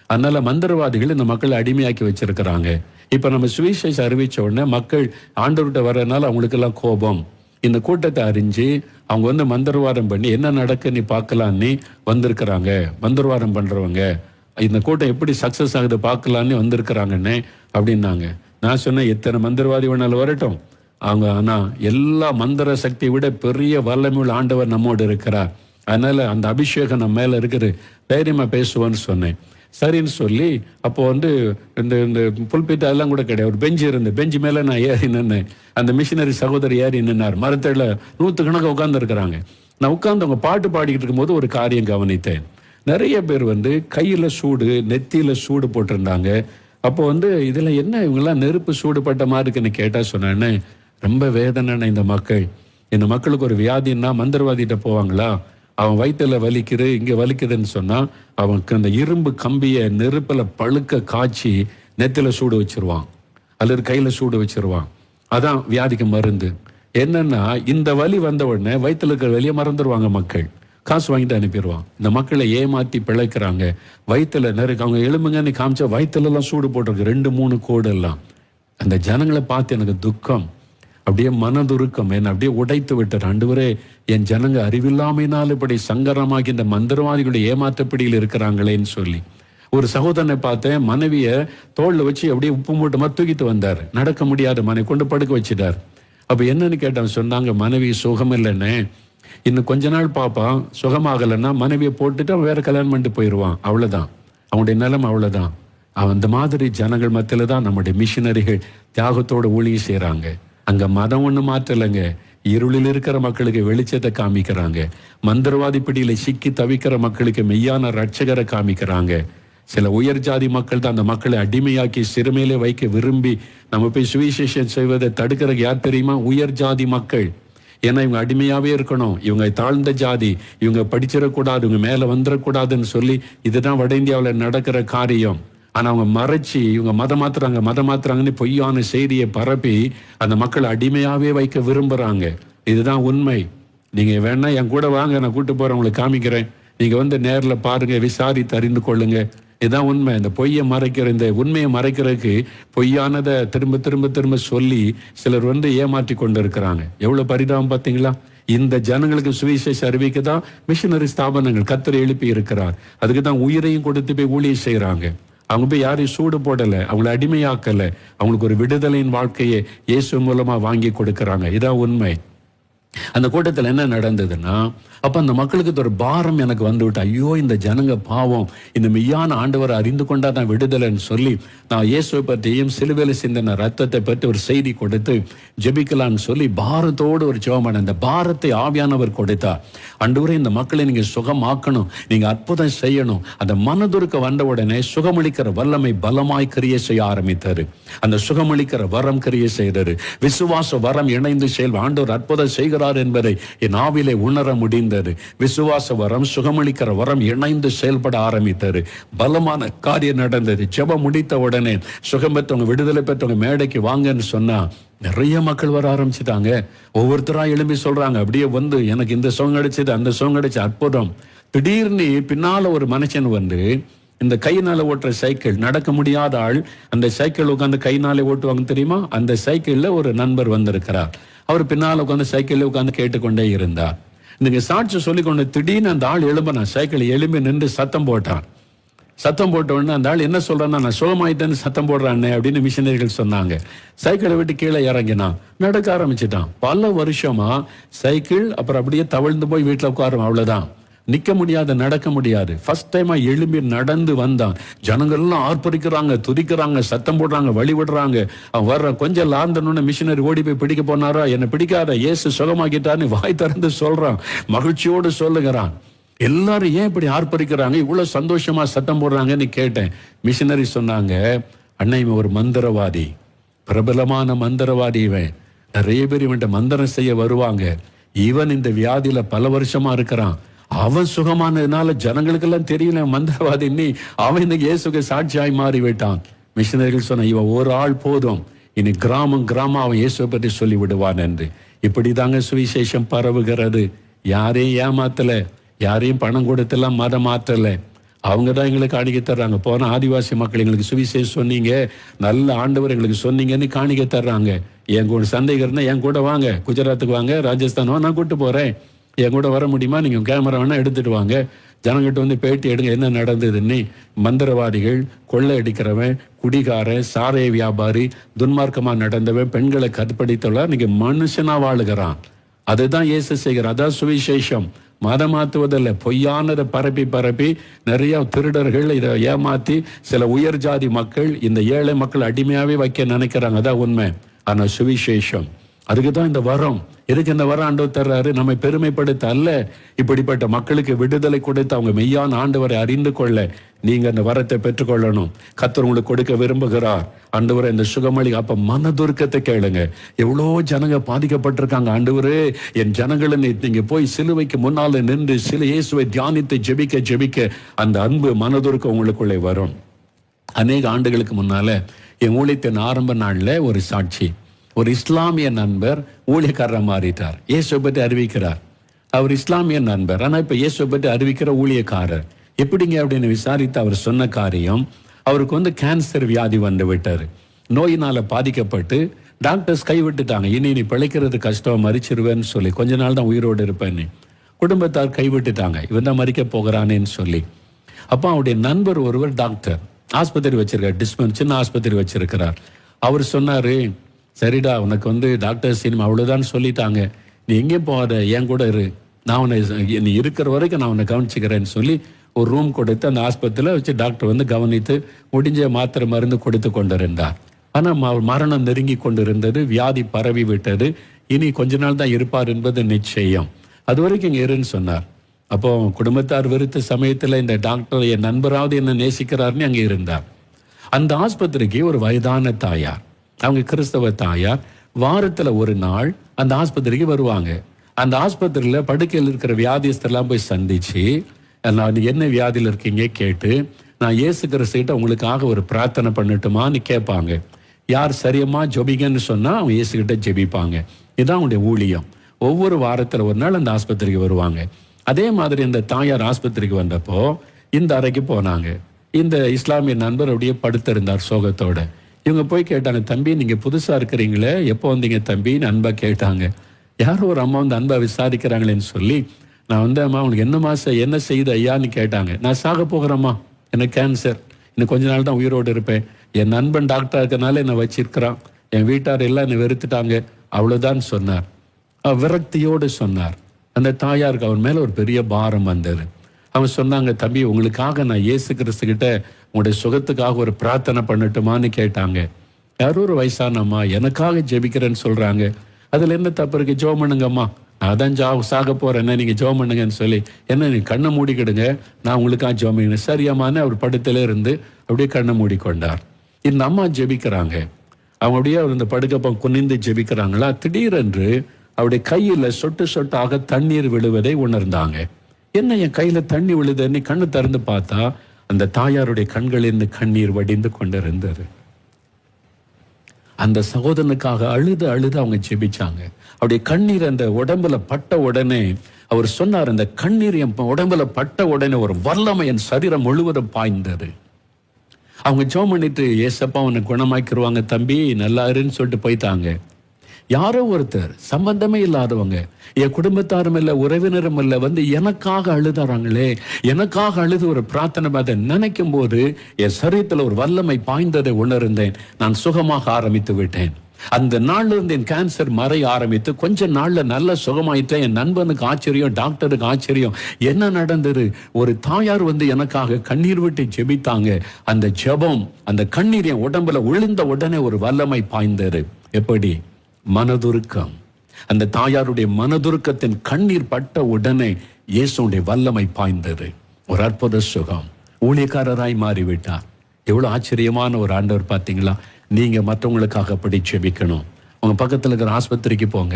அதனால மந்திரவாதிகள் இந்த மக்களை அடிமையாக்கி வச்சிருக்கிறாங்க. இப்போ நம்ம சுவிசேஷம் அறிவிச்ச உடனே மக்கள் ஆண்டவர்கிட்ட வர்றதுனால அவங்களுக்கெல்லாம் கோபம். இந்த கூட்டத்தை அறிஞ்சு அவங்க மந்திரவாதம் பண்ணி என்ன நடக்கு நீ பார்க்கலான்னு வந்திருக்கிறாங்க. மந்திரவாதம் பண்றவங்க இந்த கூட்டம் எப்படி சக்சஸ் ஆகுது பார்க்கலான்னு வந்திருக்கிறாங்கன்னு அப்படின்னாங்க. நான் சொன்னேன், எத்தனை மந்திரவாதி வேணாலும் வரட்டும், அவங்க ஆனா எல்லா மந்திர சக்தியை விட பெரிய வல்லமையுள்ள ஆண்டவர் நம்மோடு இருக்கிறார். அதனால அந்த அபிஷேகம் நம்ம மேல இருக்குது, தைரியமா பேசுவோன்னு சொன்னேன். சரின்னு சொல்லி அப்போ இந்த இந்த புல்பீட்டு அதெல்லாம் கூட கிடையாது, ஒரு பெஞ்சு இருந்து பெஞ்சு மேலே நான் ஏறி நின்னேன். அந்த மிஷினரி சகோதரி ஏறி நின்னார். மரத்தில் 100கணக்காக உட்கார்ந்து இருக்கிறாங்க. நான் உட்கார்ந்து அவங்க பாட்டு பாடிக்கிட்டு இருக்கும்போது ஒரு காரியம் கவனித்தேன். நிறைய பேர் கையில் சூடு, நெத்தியில் சூடு போட்டிருந்தாங்க. அப்போ இதில் என்ன இவங்கெல்லாம் நெருப்பு சூடு பட்ட மாதிரி இருக்குன்னு கேட்டால் சொன்னேன்னு, ரொம்ப வேதனை. இந்த மக்களுக்கு ஒரு வியாதின்னா மந்திரவாதிகிட்ட போவாங்களா? அவன் வயிற்றுல வலிக்குது, இங்கே வலிக்குதுன்னு சொன்னால் அவனுக்கு அந்த இரும்பு கம்பியை நெருப்பில் பழுக்க காய்ச்சி நெத்தியில் சூடு வச்சிருவான், அல்லது கையில் சூடு வச்சிருவான். அதான் வியாதிக்கு மருந்து. என்னன்னா இந்த வலி வந்த உடனே வயிற்றுல இருக்கிற வலியை மறந்துடுவாங்க மக்கள், காசு வாங்கிட்டு அனுப்பிடுவான். இந்த மக்களை ஏமாற்றி பிழைக்கிறாங்க. வயிற்றுல அவங்க எலும்புங்கன்னு காமிச்சா வயிற்றுலலாம் சூடு போட்டிருக்கு, 2-3 கோடு எல்லாம். அந்த ஜனங்களை பார்த்து எனக்கு துக்கம், அப்படியே மனதுருக்கம், என்னை அப்படியே உடைத்து விட்டார். ஆண்டவரே, என் ஜனங்க அறிவில்லாமையினால் இப்படி சங்கரமாகி இந்த மந்திரவாதிகளுடைய ஏமாற்றப்படியில் இருக்கிறாங்களேன்னு சொல்லி ஒரு சகோதரனை பார்த்தேன். மனைவிய தோல்ல வச்சு அப்படியே உப்பு மூட்டமா தூக்கிட்டு வந்தார். நடக்க முடியாத மனைவி கொண்டு படுக்க வச்சுட்டார். அப்ப என்னன்னு கேட்டான். சொன்னாங்க, மனைவி சுகம் இல்லைன்னு, இன்னும் கொஞ்ச நாள் பார்ப்பான், சுகமாகலைன்னா மனைவியை போட்டுட்டு அவன் வேற கல்யாணம் பண்ணிட்டு போயிடுவான். அவ்வளவுதான், அவனுடைய நிலம் அவ்வளவுதான். அவன் அந்த மாதிரி ஜனங்கள் மத்தியில தான் நம்முடைய மிஷினரிகள் தியாகத்தோட ஊழியம் செய்யறாங்க. அங்க மதம் ஒண்ணு மாற்றலைங்க, இருளில் இருக்கிற மக்களுக்கு வெளிச்சத்தை காமிக்கிறாங்க. மந்திரவாதி பிடியில சிக்கி தவிக்கிற மக்களுக்கு மெய்யான ரட்சகரை காமிக்கிறாங்க. சில உயர் ஜாதி மக்கள் தான் அந்த மக்களை அடிமையாக்கி சிறுமையிலே வைக்க விரும்பி நம்ம போய் சுவிசேஷம் செய்வதை தடுக்கிறதுக்கு யார் தெரியுமா? உயர் ஜாதி மக்கள். ஏன்னா இவங்க அடிமையாவே இருக்கணும், இவங்க தாழ்ந்த ஜாதி, இவங்க படிச்சிடக்கூடாது, இவங்க மேல வந்துடக்கூடாதுன்னு சொல்லி இதுதான் வட இந்தியாவில் நடக்கிற காரியம். ஆனா அவங்க மறைச்சி இவங்க மதம் மாத்துறாங்கன்னு பொய்யான செய்தியை பரப்பி அந்த மக்களை அடிமையாவே வைக்க விரும்புறாங்க. இதுதான் உண்மை. நீங்க வேணா என் கூட வாங்க, நான் கூட்டு போறேன், உங்களுக்கு காமிக்கிறேன். நீங்க நேரில் பாருங்க, விசாரித்து அறிந்து கொள்ளுங்க. இதுதான் உண்மை. இந்த பொய்யை மறைக்கிற, இந்த உண்மையை மறைக்கிறதுக்கு பொய்யானதை திரும்ப திரும்ப திரும்ப சொல்லி சிலர் ஏமாற்றி கொண்டு இருக்கிறாங்க. எவ்வளவு பரிதாபம் பார்த்தீங்களா? இந்த ஜனங்களுக்கு சுவிசேஷ அறிவிக்க தான் மிஷினரி ஸ்தாபனங்கள் கர்த்தர் எழுப்பி இருக்கிறார். அதுக்கு தான் உயிரையும் கொடுத்து போய் ஊழியம் செய்யறாங்க. அவங்க போய் யாரையும் சூடு போடலை, அவங்களை அடிமையாக்கலை, அவங்களுக்கு ஒரு விடுதலையின் வாழ்க்கையை இயேசு மூலமா வாங்கி கொடுக்கறாங்க. இதான் உண்மை. அந்த கூட்டத்தில் என்ன நடந்ததுன்னா, அப்ப அந்த மக்களுக்கு ஒரு பாரம் எனக்கு வந்துவிட்டு, ஐயோ இந்த ஜனங்க பாவம், இந்த மெய்யான ஆண்டவரை அறிந்து கொண்டா தான் விடுதலைன்னு சொல்லி நான் இயேசுவை பற்றியும் சிலுவையில் சிந்தின ரத்தத்தை பற்றி ஒரு செய்தி கொடுத்து ஜெபிக்கலான்னு சொல்லி பாரத்தோடு ஒரு ஜெபமான அந்த பாரத்தை ஆவியானவர் கொடுத்தார். ஆண்டவரே இந்த மக்களை நீங்க சுகமாக்கணும், நீங்க அற்புதம் செய்யணும். அந்த மனதுருக்க வந்த உடனே சுகமளிக்கிற வல்லமை பலமாய் கிரியை செய்ய ஆரம்பித்தாரு. அந்த சுகமளிக்கிற வரம் கிரியை செய்தாரு. விசுவாச வரம் இணைந்து செயல் ஆண்டவர் அற்புதம் செய்கிறார் என்பதை என் ஆவிலே உணர முடிந்தது. விசுவாச வரம், சுகமளிக்கிற வரம் இணைந்து செயல்பட ஆரம்பித்தது. பலமான காரியம் நடந்தது. ஜெபம் முடித்த உடனே சுகம் பெற்றவங்க, விடுதலை பெற்றவங்க மேடைக்கு வாங்கன்னு சொன்னா நிறைய மக்கள் வர ஆரம்பிச்சுட்டாங்க. ஒவ்வொருத்தரா எழும்பி சொல்றாங்க, அப்படியே வந்து எனக்கு இந்த சுகம் கிடைச்சது, அந்த சுகம் கிடைச்ச, அற்புதம். திடீர்னு பின்னால ஒரு மனுஷன் வந்து இந்த கையினால ஓட்டுற சைக்கிள், நடக்க முடியாத ஆள், அந்த சைக்கிள் உட்காந்து கையினாலே ஓட்டுவாங்க தெரியுமா, அந்த சைக்கிள்ல ஒரு நண்பர் வந்திருக்கிறார். அவர் பின்னால் உட்காந்து சைக்கிள்ல உட்காந்து கேட்டுக்கொண்டே இருந்தார். நீங்க சாட்சி சொல்லிக்கொண்டு திடீர்னு அந்த ஆள் எழும்பினா, சைக்கிள் எழும்பி நின்று சத்தம் போட்டான். சத்தம் போட்ட உடனே அந்த ஆள் என்ன சொல்றான்னா, நான் சுகமாயிட்டேன்னு சத்தம் போடுறானே அப்படின்னு மிஷினரிகள் சொன்னாங்க. சைக்கிளை விட்டு கீழே இறங்கினான், நடக்க ஆரம்பிச்சிட்டான். பல வருஷமா சைக்கிள் அப்புறம் அப்படியே தவழ்ந்து போய் வீட்டுல உட்காரும், அவ்வளவுதான். நிக்க முடியாது, நடக்க முடியாது. ஃபர்ஸ்ட் டைமா எழும்பி நடந்து வந்தான். ஜனங்கள்லாம் ஆர்ப்பரிக்கிறாங்க, துதிக்கிறாங்க, சத்தம் போடுறாங்க, வழி விடுறாங்க. அவன் வர்ற கொஞ்சம் லாந்தனு மிஷினரி ஓடி போய் பிடிக்க போனாரா, என்னை பிடிக்காத, இயேசு சுகமாக்கிட்டான்னு வாய் திறந்து சொல்றான், மகிழ்ச்சியோடு சொல்லுகிறான். எல்லாரும் ஏன் இப்படி ஆர்ப்பரிக்கிறாங்க, இவ்வளவு சந்தோஷமா சத்தம் போடுறாங்கன்னு கேட்டேன். மிஷினரி சொன்னாங்க, அண்ணா இவன் ஒரு மந்திரவாதி, பிரபலமான மந்திரவாதி. இவன் நிறைய பேர் இவன்ட்ட மந்திரம் செய்ய வருவாங்க. இவன் இந்த வியாதியில பல வருஷமா இருக்கிறான். அவன் சுகமானதுனால ஜனங்களுக்கெல்லாம் தெரியல மந்திரவாதி, நீ அவன் இந்த இயேசுக்கு சாட்சியாய் மாறி விட்டான். மிஷினரிகள் சொன்ன, இவன் ஒரு ஆள் போதும், இனி கிராமம் கிராமம் அவன் இயேசுவை பற்றி சொல்லி விடுவான் என்று. இப்படிதாங்க சுவிசேஷம் பரவுகிறது. யாரையும் ஏமாத்தல, யாரையும் பணம் கொடுத்தெல்லாம் மதம் மாற்றல. அவங்க தான் எங்களுக்கு காணிக்க தர்றாங்க. போன ஆதிவாசி மக்கள் எங்களுக்கு சுவிசேஷம் சொன்னீங்க, நல்ல ஆண்டவர் எங்களுக்கு சொன்னீங்கன்னு காணிக்க தர்றாங்க. என் கூட சந்தேகம் இருந்தா என் கூட வாங்க, குஜராத்துக்கு வாங்க, ராஜஸ்தான் நான் கூட்டு போறேன், என் கூட வர முடியுமா, நீங்க கேமரா வேணா எடுத்துட்டு வாங்க, ஜனங்கிட்ட வந்து பேட்டி எடுங்க என்ன நடந்ததுன்னு. மந்திரவாதிகள், கொள்ளை அடிக்கிறவன், குடிகாரன், சாராய வியாபாரி, துன்மார்க்கமா நடந்தவன், பெண்களை கற்பழித்தவளா நீங்க மனுஷனா வாழுகிறான். அதுதான் இயேசு செய்கிறார். அதான் சுவிசேஷம். மதம் மாத்துவதில்லை, பொய்யானதை பரப்பி பரப்பி நிறைய திருடர்கள் இதை ஏமாத்தி சில உயர் ஜாதி மக்கள் இந்த ஏழை மக்கள் அடிமையாவே வைக்க நினைக்கிறாங்க. அதான் உண்மை. ஆனா சுவிசேஷம், அதுக்கு தான் இந்த வரம். எதுக்கு இந்த வரம் ஆண்டவர் தர்றாரு? நம்மை பெருமைப்படுத்த அல்ல, இப்படிப்பட்ட மக்களுக்கு விடுதலை கொடுத்து அவங்க மெய்யான ஆண்டவரை அறிந்து கொள்ள நீங்க அந்த வரத்தை பெற்றுக்கொள்ளணும். கர்த்தர் உங்களுக்கு கொடுக்க விரும்புகிறார். ஆண்டவரை இந்த சுகமளி. அப்ப மனதுருக்கத்தை கேளுங்க. எவ்வளோ ஜனங்க பாதிக்கப்பட்டிருக்காங்க. ஆண்டவரே என் ஜனங்களை நீங்க போய் சிலுவைக்கு முன்னால நின்று சில இயேசுவை தியானித்து ஜெபிக்க ஜெபிக்க அந்த அன்பு மனதுருக்கம் உங்களுக்குள்ளே வரும். அநேக ஆண்டுகளுக்கு முன்னால என் ஊழியத்தின் ஆரம்ப நாள்ல ஒரு சாட்சி, ஒரு இஸ்லாமிய நண்பர் ஊழியக்காரராக மாறிட்டார். இயேசுவை பற்றி அறிவிக்கிறார். அவர் இஸ்லாமிய நண்பர், ஆனா இப்ப இயேசுவை பற்றி அறிவிக்கிற ஊழியக்காரர். எப்படிங்க அப்படின்னு விசாரித்து அவர் சொன்ன காரியம், அவருக்கு வந்து கேன்சர் வியாதி வந்து விட்டாரு. நோயினால பாதிக்கப்பட்டு டாக்டர்ஸ் கைவிட்டுட்டாங்க. இனி நீ பிழைக்கிறது கஷ்டம், மறிச்சிருவேன்னு சொல்லி, கொஞ்ச நாள் தான் உயிரோடு இருப்பேன்னு. குடும்பத்தார் கைவிட்டுட்டாங்க, இவன் தான் மறிக்க போகிறானேன்னு சொல்லி. அப்போ அவருடைய நண்பர் ஒருவர் டாக்டர், ஆஸ்பத்திரி வச்சிருக்கார், சின்ன ஆஸ்பத்திரி வச்சிருக்கிறார். அவர் சொன்னாரு, சரிடா உனக்கு வந்து டாக்டர் சினிமா அவ்வளவுதான் சொல்லிட்டாங்க, நீ எங்கேயும் போகாத, என் கூட இரு, நான் உன்னை நீ இருக்கிற வரைக்கும் நான் உன்னை கவனிச்சுக்கிறேன்னு சொல்லி ஒரு ரூம் கொடுத்து அந்த ஆஸ்பத்திரியில் வச்சு டாக்டர் வந்து கவனித்து முடிஞ்ச மாத்திரை மருந்து கொடுத்து கொண்டிருந்தார். ஆனால் மரணம் நெருங்கி கொண்டிருந்தது, வியாதி பரவி விட்டது, இனி கொஞ்ச நாள் தான் இருப்பார் என்பது நிச்சயம். அது வரைக்கும் இங்கே இருன்னு சொன்னார். அப்போ குடும்பத்தார் வெறுத்த சமயத்தில் இந்த டாக்டர் என் நண்பராவது என்ன நேசிக்கிறாருன்னு அங்கே இருந்தார். அந்த ஆஸ்பத்திரிக்கு ஒரு வயதான தாயார், அவங்க கிறிஸ்தவ தாயார், வாரத்துல ஒரு நாள் அந்த ஆஸ்பத்திரிக்கு வருவாங்க. அந்த ஆஸ்பத்திரியில படுக்கையில் இருக்கிற வியாதிஸ்தெல்லாம் போய் சந்திச்சு, நான் என்ன வியாதியில் இருக்கீங்க கேட்டு, நான் இயேசு கிறிஸ்துகிட்ட உங்களுக்காக ஒரு பிரார்த்தனை பண்ணட்டுமான்னு கேட்பாங்க. யார் சரியமா ஜெபிங்கன்னு சொன்னா அவங்க இயேசுகிட்ட ஜெபிப்பாங்க. இதுதான் அவங்களுடைய ஊழியம். ஒவ்வொரு வாரத்துல ஒரு நாள் அந்த ஆஸ்பத்திரிக்கு வருவாங்க. அதே மாதிரி இந்த தாயார் ஆஸ்பத்திரிக்கு வந்தப்போ இந்த அறைக்கு போனாங்க. இந்த இஸ்லாமிய நண்பர் அப்படியே படுத்திருந்தார் சோகத்தோட. இவங்க போய் கேட்டாங்க, தம்பி நீங்க புதுசா இருக்கிறீங்களே, எப்போ வந்தீங்க தம்பின்னு அன்பா கேட்டாங்க. யாரும் ஒரு அம்மா வந்து அன்பா விசாரிக்கிறாங்களேன்னு சொல்லி, நான் வந்து அம்மா உனக்கு என்ன செய்யுது ஐயான்னு கேட்டாங்க. நான் சாக போகிறேம்மா, எனக்கு கேன்சர், இன்னும் கொஞ்ச நாள் தான் உயிரோடு இருப்பேன், என் நண்பன் டாக்டர் இருக்கனால என்னை வச்சிருக்கிறான், என் வீட்டார் எல்லாம் என்னை வெறுத்துட்டாங்க, அவ்வளவுதான் சொன்னார். விரக்தியோடு சொன்னார். அந்த தாயாருக்கு அவன் மேல ஒரு பெரிய பாரம் வந்தது. அவங்க சொன்னாங்க, தம்பி உங்களுக்காக நான் இயேசு கிறிஸ்து கிட்ட உங்களுடைய சுகத்துக்காக ஒரு பிரார்த்தனை பண்ணட்டுமான்னு கேட்டாங்க. யாரோ ஒரு வயசான அம்மா எனக்காக ஜெபிக்கிறேன்னு சொல்றாங்க, அதுல என்ன தப்பு இருக்கு? ஜெபம் பண்ணுங்கம்மா, நான் தான் சாக போறேன், நீங்க ஜெபம் பண்ணுங்கன்னு சொல்லி, என்ன நீ கண்ணை மூடிக்கிடுங்க, நான் உங்களுக்காக ஜெபம் பண்ணுங்க. சரியாமான்னு அவர் படுத்திலே இருந்து அப்படியே கண்ணை மூடிக்கொண்டார். இந்த அம்மா ஜெபிக்கிறாங்க. அவங்க அப்படியே இந்த படுக்கப்ப குனிந்து ஜெபிக்கிறாங்களா, திடீரென்று அவருடைய கையில சொட்டு சொட்டாக தண்ணீர் விழுவதை உணர்ந்தாங்க. என்ன என் கையில தண்ணி விழுதுன்னு கண்ணு திறந்து பார்த்தா அந்த தாயாருடைய கண்களிலிருந்து கண்ணீர் வடிந்து கொண்டிருந்தது. அந்த சகோதரனுக்காக அழுது அழுது அவங்க ஜெபிச்சாங்க. அவருடைய கண்ணீர் அந்த உடம்புல பட்ட உடனே அவர் சொன்னார், அந்த கண்ணீர் என் உடம்புல பட்ட உடனே ஒரு வல்லமை என் சரீரம் முழுவதும் பாய்ந்தது. அவங்க ஜெபம் பண்ணிட்டு, ஏசப்பா உன்னை குணமாக்கிடுவாங்க தம்பி, நல்லா இருன்னு சொல்லிட்டு போயிட்டாங்க. யாரோ ஒருத்தர் சம்பந்தமே இல்லாதவங்க, என் குடும்பத்தாரும் இல்லை உறவினரும் இல்லை, வந்து எனக்காக அழுதாராங்களே, எனக்காக அழுது ஒரு பிரார்த்தனை அதை நினைக்கும் போது என் சரீரத்தில் ஒரு வல்லமை பாய்ந்ததை உணர்ந்தேன். நான் சுகமாக ஆரம்பித்து விட்டேன். அந்த நாள்ல இருந்து என் கேன்சர் மறைய ஆரம்பித்து கொஞ்ச நாள்ல நல்ல சுகமாயிட்டேன். என் நண்பனுக்கு ஆச்சரியம், டாக்டருக்கு ஆச்சரியம், என்ன நடந்தது? ஒரு தாயார் வந்து எனக்காக கண்ணீர் விட்டு ஜெபித்தாங்க. அந்த ஜெபம், அந்த கண்ணீர் என் உடம்புல விழுந்த உடனே ஒரு வல்லமை பாய்ந்தது. எப்படி? மனதுருக்கம். அந்த தாயாருடைய மனதுருக்கத்தின் கண்ணீர் பட்ட உடனே இயேசுடைய வல்லமை பாய்ந்தது. ஒரு அற்புத சுகம். ஊழியக்காரராய் மாறிவிட்டார். எவ்வளவு ஆச்சரியமான ஒரு ஆண்டவர் பார்த்தீங்களா? நீங்க மற்றவங்களுக்காக அப்படி ஜெபிக்கணும். உங்க பக்கத்துல இருக்கிற ஆஸ்பத்திரிக்கு போங்க,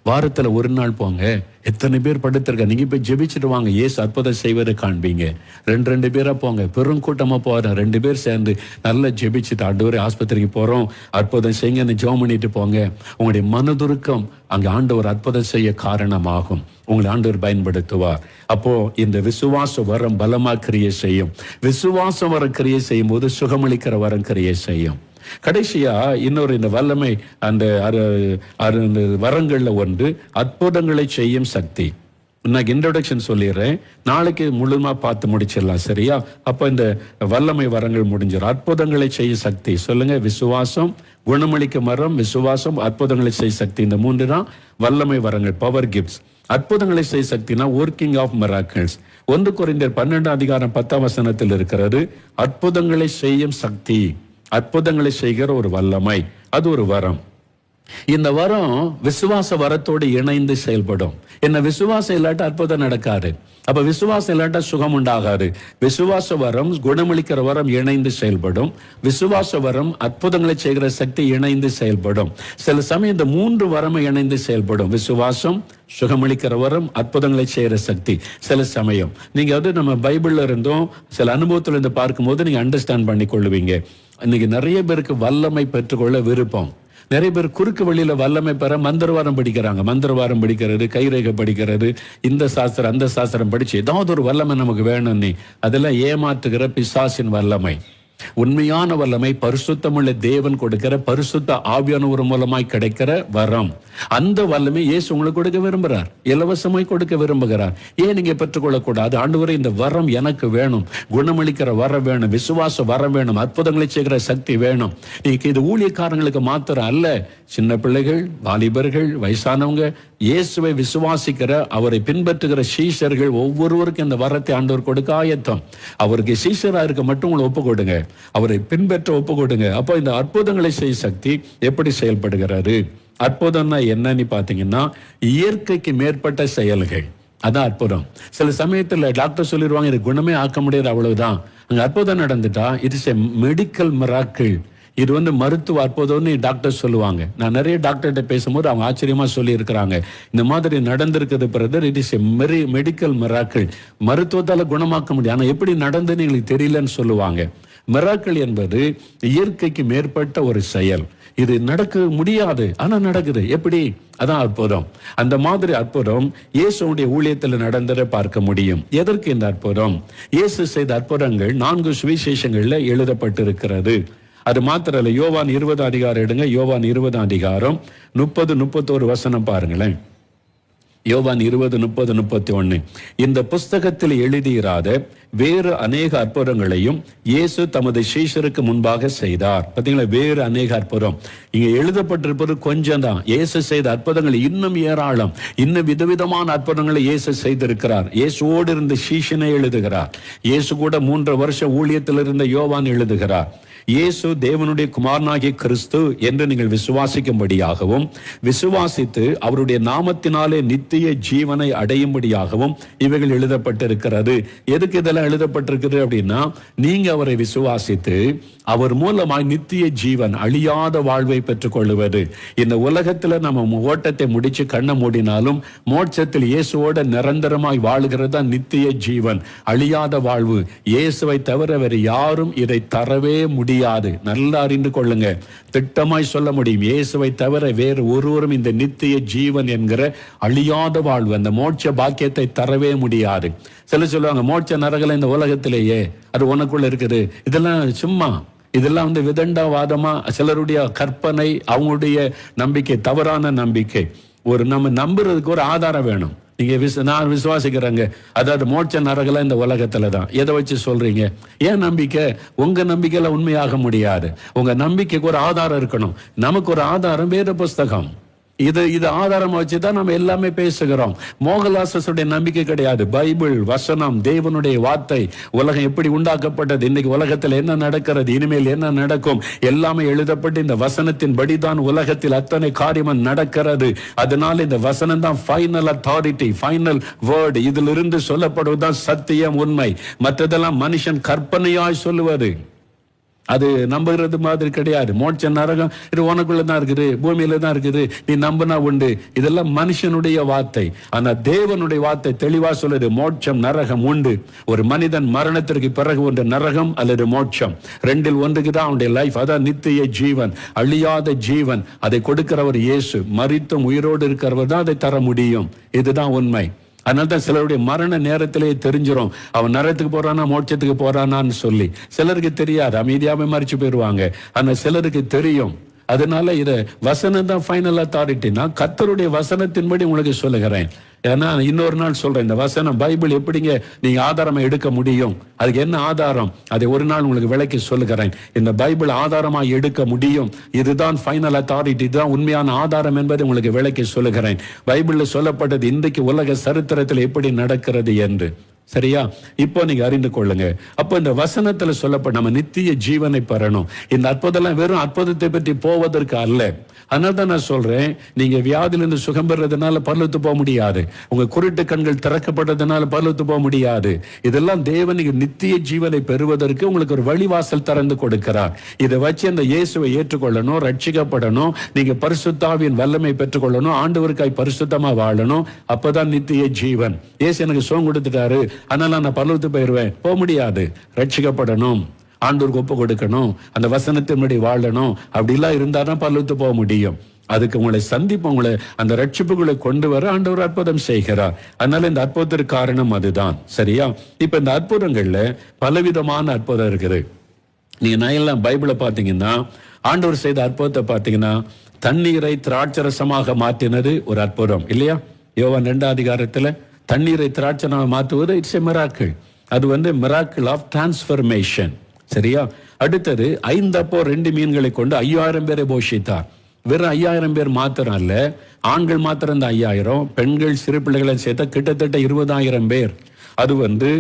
வாரத்துல ஒரு நாள் போங்க. எத்தனை பேர் படுத்திருக்க, நீங்க போய் ஜெபிச்சுட்டு வாங்க, இயேசு அற்புதம் செய்வதை காண்பீங்க. ரெண்டு பேரா போங்க, பெரும் கூட்டமா போற 2 பேர் சேர்ந்து நல்லா ஜெபிச்சுட்டு, ஆண்டவரே ஆஸ்பத்திரிக்கு போறோம், அற்புதம் செய்யுங்கன்னு ஜெபம் பண்ணிட்டு போங்க. உங்களுடைய மனதுருக்கம் அங்க ஆண்டவர் அற்புதம் செய்ய காரணமாகும். உங்களை ஆண்டவர் பயன்படுத்துவார். அப்போ இந்த விசுவாச வரம் பலமா கிரியை செய்யும். விசுவாச வரம் கிரியை செய்யும் போது சுகமளிக்கிற வரம் கிரியை செய்யும். கடைசியா இன்னொரு இந்த வல்லமை, அந்த வரங்கள்ல ஒன்று அற்புதங்களை செய்யும் சக்தி. நான் இன்ட்ரோடக்ஷன் சொல்லிடுறேன், நாளைக்கு முழுமா பார்த்து முடிச்சிடலாம், சரியா? அப்ப இந்த வல்லமை வரங்கள் முடிஞ்சிடும். அற்புதங்களை செய்யும் சக்தி சொல்லுங்க. விசுவாசம், குணமளிக்கும் வரம், விசுவாசம், அற்புதங்களை செய்யும் சக்தி. இந்த 3 தான் வல்லமை வரங்கள், பவர் கிஃப்ட்ஸ். அற்புதங்களை செய்ய சக்தினா ஒர்க்கிங் ஆஃப் மிராக்கிள்ஸ். 1 கொரிந்தியர் 12:10 இருக்கிறது. அற்புதங்களை செய்யும் சக்தி, அற்புதங்களை செய்கிற ஒரு வல்லமை, அது ஒரு வரம். இந்த வரம் விசுவாச வரத்தோடு இணைந்து செயல்படும். என்ன விசுவாசம் இல்லாட்ட அற்புதம் நடக்காது. அப்ப விசுவாசம் இல்லாட்ட சுகம் உண்டாகாது. விசுவாச வரம், குணமளிக்கிற வரம் இணைந்து செயல்படும். விசுவாச வரம், அற்புதங்களை செய்கிற சக்தி இணைந்து செயல்படும். சில சமயம் இந்த 3 வரமும் இணைந்து செயல்படும். விசுவாசம், சுகமளிக்கிற வரம், அற்புதங்களை செய்கிற சக்தி. சில சமயம் நீங்க வந்து நம்ம பைபிள்ல இருந்தும் சில அனுபவத்துல இருந்து பார்க்கும்போது நீங்க அண்டர்ஸ்டாண்ட் பண்ணி கொள்ளுவீங்க. இன்னைக்கு நிறைய பேருக்கு வல்லமை பெற்றுக்கொள்ள விருப்பம். நிறைய பேர் குறுக்கு வழியில வல்லமை பெற மந்திரவாரம் படிக்கிறாங்க. மந்திரவாரம் படிக்கிறது, கைரேகை படிக்கிறது, இந்த சாஸ்திரம் அந்த சாஸ்திரம் படிச்சு ஏதாவது ஒரு வல்லமை நமக்கு வேணும்னு அதெல்லாம் ஏமாற்றுகிற பிசாசின் வல்லமை. உண்மையான வல்லமை பரிசுத்தமுள்ள தேவன் கொடுக்கிற பரிசுத்த ஆவியானவர் மூலமாய் கிடைக்கிற வரம். அந்த வல்லமை இயேசு உங்களுக்கு கொடுக்க விரும்புகிறார், இலவசமாய் கொடுக்க விரும்புகிறார். ஏன் நீங்க பெற்றுக்கொள்ளக்கூடாது? ஆண்டவரே இந்த வரம் எனக்கு வேணும், குணமளிக்கிற வரம் வேணும், விசுவாச வரம் வேணும், அற்புதங்களை செய்கிற சக்தி வேணும். நீங்க இது ஊழியக்காரங்களுக்கு மாத்திரம் அல்ல, சின்ன பிள்ளைகள், வாலிபர்கள், வயசானவங்க, இயேசுவை விசுவாசிக்கிற அவரை பின்பற்றுகிற சீஷர்கள் ஒவ்வொருவருக்கும் இந்த வரத்தை ஆண்டவர் கொடுக்க ஆயத்தம். அவருக்கு சீஷரா இருக்க மட்டும் உங்களை ஒப்பு கொடுங்க, அவரை பின்பற்ற ஒப்பு கொடுங்க. அப்போ இந்த அற்புதங்களை செய்ய சக்தி எப்படி செயல்படுகிறாரு? அற்புதம்னா என்னன்னு பாத்தீங்கன்னா இயற்கைக்கு மேற்பட்ட செயல்கள், அதான் அற்புதம். சில சமயத்துல டாக்டர் சொல்லிடுவாங்க இது குணமே ஆக்க முடியாது, அவ்வளவுதான். அங்க அற்புதம் நடந்துட்டா it is a medical miracle. இது வந்து மருத்துவ அற்புதம்னு டாக்டர் சொல்லுவாங்க. நான் நிறைய டாக்டர்கிட்ட பேசும்போது அவங்க ஆச்சரியமா சொல்லி இருக்கிறாங்க, இந்த மாதிரி நடந்திருக்குது brother, it is a medical miracle. மருத்துவத்தால குணமாக்க முடியும், ஆனா எப்படி நடந்ததுன்னு எங்களுக்கு தெரியலன்னு சொல்லுவாங்க. மிராக்கிள் என்பது இயற்கைக்கு மேற்பட்ட ஒரு செயல். இது நடக்க முடியாது, ஆனா நடக்குது. எப்படி? அதான் அற்புதம். அந்த மாதிரி அற்புதம் இயேசுடைய ஊழியத்தில் நடந்ததை பார்க்க முடியும். எதற்கு இந்த அற்புதம்? இயேசு செய்த அற்புதங்கள் 4 சுவிசேஷங்கள்ல எழுதப்பட்டிருக்கிறது. அது மாத்திரல்ல, யோவான் 20 எடுங்க. யோவான் 20 30-31 பாருங்களேன். யோவான் 20:30-31. இந்த புஸ்தகத்தில் எழுதியிராத வேறு அநேக அற்புதங்களையும் இயேசு தமது சீஷருக்கு முன்பாக செய்தார். பார்த்தீங்களா, வேறு அநேக அற்புதம். இங்க எழுதப்பட்டிருப்பது கொஞ்சம் தான். இயேசு செய்த அற்புதங்கள் இன்னும் ஏராளம். இன்னும் விதவிதமான அற்புதங்களை இயேசு செய்திருக்கிறார். இயேசுவோடு இருந்த சீஷனை எழுதுகிறார். இயேசு கூட 3 வருஷம் ஊழியத்தில் இருந்த யோவான் எழுதுகிறார். இயேசு தேவனுடைய குமாரனாகிய கிறிஸ்து என்று நீங்கள் விசுவாசிக்கும்படியாகவும், விசுவாசித்து அவருடைய நாமத்தினாலே நித்திய ஜீவனை அடையும்படியாகவும் இவைகள் எழுதப்பட்டிருக்கிறது. எதுக்கு இதெல்லாம் எழுதப்பட்டிருக்கிறது அப்படின்னா, நீங்க அவரை விசுவாசித்து அவர் மூலமாய் நித்திய ஜீவன், அழியாத வாழ்வை பெற்றுக் கொள்ளுவது. இந்த உலகத்துல நம்ம ஓட்டத்தை முடிச்சு கண்ணை மூடினாலும் மோட்சத்தில் இயேசுவோட நிரந்தரமாய் வாழுகிறது நித்திய ஜீவன், அழியாத வாழ்வு. இயேசுவை தவிர வேறு யாரும் இதை தரவே முடியாது. நல்லா அறிந்து கொள்ளுங்க, திட்டமாய் சொல்ல முடியும். இயேசுவை தவிர வேறு ஒருவரும் இந்த நித்திய ஜீவன் என்கிற அழியாத வாழ்வு, அந்த மோட்ச பாக்கியத்தை தரவே முடியாது. சில சொல்லுவாங்க, மோட்ச நரகல இந்த உலகத்திலேயே அது உனக்குள்ள இருக்குது. இதெல்லாம் சும்மா, இதெல்லாம் விதண்டாவாதமா, சிலருடைய கற்பனை, அவங்களுடைய நம்பிக்கை, தவறான நம்பிக்கை. நம்ம நம்புறதுக்கு ஒரு ஆதாரம் வேணும். நீங்க நான் விசுவாசிக்கிறேங்க, அதாவது மோட்ச நரகல இந்த உலகத்துல தான். எதை வச்சு சொல்றீங்க? ஏன் நம்பிக்கை? உங்க நம்பிக்கையில உண்மையாக முடியாது. உங்க நம்பிக்கைக்கு ஒரு ஆதாரம் இருக்கணும். நமக்கு ஒரு ஆதாரம் வேத புஸ்தகம். இது ஆதாரம் வச்சுதான் நம்ம எல்லாமே பேசுகிறோம். மோகலாசனுடைய நம்பிக்கை கிடையாது. பைபிள் வசனம், தேவனுடைய வார்த்தை. உலகம் எப்படி உண்டாக்கப்பட்டது, இன்னைக்கு உலகத்தில் என்ன நடக்கிறது, இனிமேல் என்ன நடக்கும், எல்லாமே எழுதப்பட்டு இந்த வசனத்தின் படிதான் உலகத்தில் அத்தனை காரியமும் நடக்கிறது. அதனால இந்த வசனம் தான் ஃபைனல் அத்தாரிட்டி, ஃபைனல் வேர்டு. இதிலிருந்து சொல்லப்படுவதுதான் சத்தியம், உண்மை. மற்றதெல்லாம் மனுஷன் கற்பனையாய் சொல்லுவது. அது நம்புகிறது மாதிரி கிடையாது. மோட்ச நரகம் இது உனக்குள்ளதான் இருக்குது, பூமியில தான் இருக்குது, நீ நம்பினா உண்டு. இதெல்லாம் மனுஷனுடைய வார்த்தை. ஆனா தேவனுடைய வார்த்தை தெளிவா சொல்லுது, மோட்சம் நரகம் உண்டு. ஒரு மனிதன் மரணத்திற்கு பிறகு ஒன்று நரகம் அல்லது மோட்சம், ரெண்டில் ஒன்றுக்கு தான் அவனுடைய லைஃப். அதான் நித்திய ஜீவன், அழியாத ஜீவன். அதை கொடுக்கிறவர் இயேசு. மரித்தும் உயிரோடு இருக்கிறவர் தான் அதை தர முடியும். இதுதான் உண்மை. அதனால்தான் சிலருடைய மரண நேரத்திலே தெரிஞ்சிடும், அவன் நரகத்துக்கு போறானா மோட்சத்துக்கு போறானான்னு சொல்லி. சிலருக்கு தெரியாது, அமைதியாவே மறிச்சு போயிடுவாங்க. ஆனா சிலருக்கு தெரியும். அதனால இத வசனம் தான் ஃபைனல் அத்தாரிட்டி. நான் கர்த்தருடைய வசனத்தின்படி உங்களுக்கு சொல்லுகிறேன். ஏன்னா இன்னொரு நாள் சொல்றேன், இந்த வசனம் பைபிள் எப்படிங்க நீங்க ஆதாரமா எடுக்க முடியும், அதுக்கு என்ன ஆதாரம், அதை ஒரு நாள் உங்களுக்கு விளக்கி சொல்லுகிறேன். இந்த பைபிள் ஆதாரமா எடுக்க முடியும். இதுதான் ஃபைனல் அத்தாரிட்டி, இதுதான் உண்மையான ஆதாரம் என்பதை உங்களுக்கு விளக்கி சொல்லுகிறேன். பைபிள்ல சொல்லப்பட்டது இன்றைக்கு உலக சரித்திரத்தில் எப்படி நடக்கிறது என்று. சரியா? இப்போ நீங்க அறிந்து கொள்ளுங்க. அப்ப இந்த வசனத்துல சொல்லப்பட்ட நம்ம நித்திய ஜீவனை பெறணும். இந்த அற்புதம் வெறும் அற்புதத்தை பற்றி போவதற்கு அல்ல. அதனால தான் நான் சொல்றேன், நீங்க வியாதியிலிருந்து சுகம் பெறதுனால பரலோகத்துக்கு போக முடியாது. உங்க குருட்டு கண்கள் திறக்கப்பட்டதுனால பரலோகத்துக்கு போக முடியாது. இதெல்லாம் தேவன் நித்திய ஜீவனை பெறுவதற்கு உங்களுக்கு ஒரு வழிவாசல் திறந்து கொடுக்கிறார். இதை வச்சு அந்த இயேசுவை ஏற்றுக்கொள்ளணும், ரட்சிக்கப்படணும், நீங்க பரிசுத்தாவின் வல்லமை பெற்றுக்கொள்ளணும், ஆண்டவருக்காய் பரிசுத்தமா வாழணும். அப்பதான் நித்திய ஜீவன். இயேசு எனக்கு சுகம் கொடுத்துட்டாரு, அதனால நான் பரலோகத்துக்கு போயிருவேன், போக முடியாது. ரட்சிக்கப்படணும், ஆண்டவருக்கு ஒப்பு கொடுக்கணும், அந்த வசனத்தின்படி வாழணும். அப்படிலாம் இருந்தாதான் பரலோகத்துக்கு போக முடியும். அதுக்கு உங்களை சந்திப்பு, உங்களை அந்த ரட்சிப்புகளை கொண்டு வர ஆண்டவர் அற்புதம் செய்கிறார். அதனால இந்த அற்புதத்திற்கு காரணம் அதுதான். சரியா? இப்ப இந்த அற்புதங்கள்ல பலவிதமான அற்புதம் இருக்குது. நீங்க நான் பைபிளை பாத்தீங்கன்னா, ஆண்டவர் செய்த அற்புதத்தை பாத்தீங்கன்னா, தண்ணீரை திராட்சரசமாக மாற்றினது ஒரு அற்புதம் இல்லையா? யோவான் 2ஆம் அதிகாரத்துல தண்ணீரை திராட்சரசமாக மாற்றுவது இட்ஸ் எ மிராக்கிள். அது மிராக்கிள் ஆஃப் டிரான்ஸ்ஃபர்மேஷன். சரியா? அடுத்தது 5 அப்போ 2 மீன்களை கொண்டு 5000 பேரை போஷித்தார். வெறும் 5000 பேர் மாத்திரம் அல்ல, ஆண்கள் மாத்திரம் தான் 5000, பெண்கள் சிறு பிள்ளைகளை சேர்த்த கிட்டத்தட்ட 20,000 பேர். அது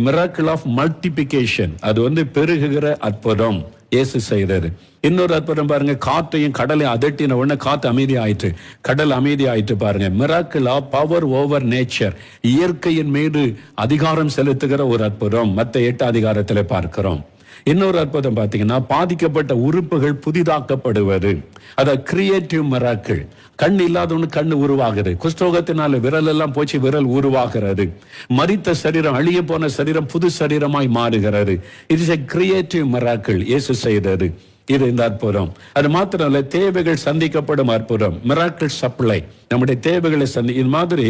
மிராக்கிள் ஆஃப் மல்டிபிகேஷன். அது பெருகுகிற அற்புதம் இயேசு செய்தது. இன்னொரு அற்புதம் பாருங்க, காற்றையும் கடலை அதட்டின உடனே காத்து அமைதி ஆயிற்று, கடல் அமைதி ஆயிற்று. பாருங்க, miracle of power over nature, இயற்கையின் மீது அதிகாரம் செலுத்துகிற ஒரு அற்புதம் மத்த 8 அதிகாரத்தில் பார்க்கிறோம். இன்னொரு அற்புதம் பாத்தீங்கன்னா, பாதிக்கப்பட்ட உறுப்புகள் புதிதாக்கப்படுவது, அத கிரியேட்டிவ் மிராக்கிள். கண் இல்லாதவனு கண்ணு உருவாகுது, குஷ்டரோகத்தினால விரல் எல்லாம் போச்சு, விரல் உருவாகிறது, மரித்த சரீரம், அழிய போன சரீரம் புது சரீரமாய் மாறுகிறது. It is a creative miracle இயேசு செய்தது. இது இந்த அற்புதம். அது மாத்திரமல்ல, தேவைகள் சந்திக்கப்படும் அற்புதம், மிராக்கிள் சப்ளை, நம்முடைய தேவைகளை இது மாதிரி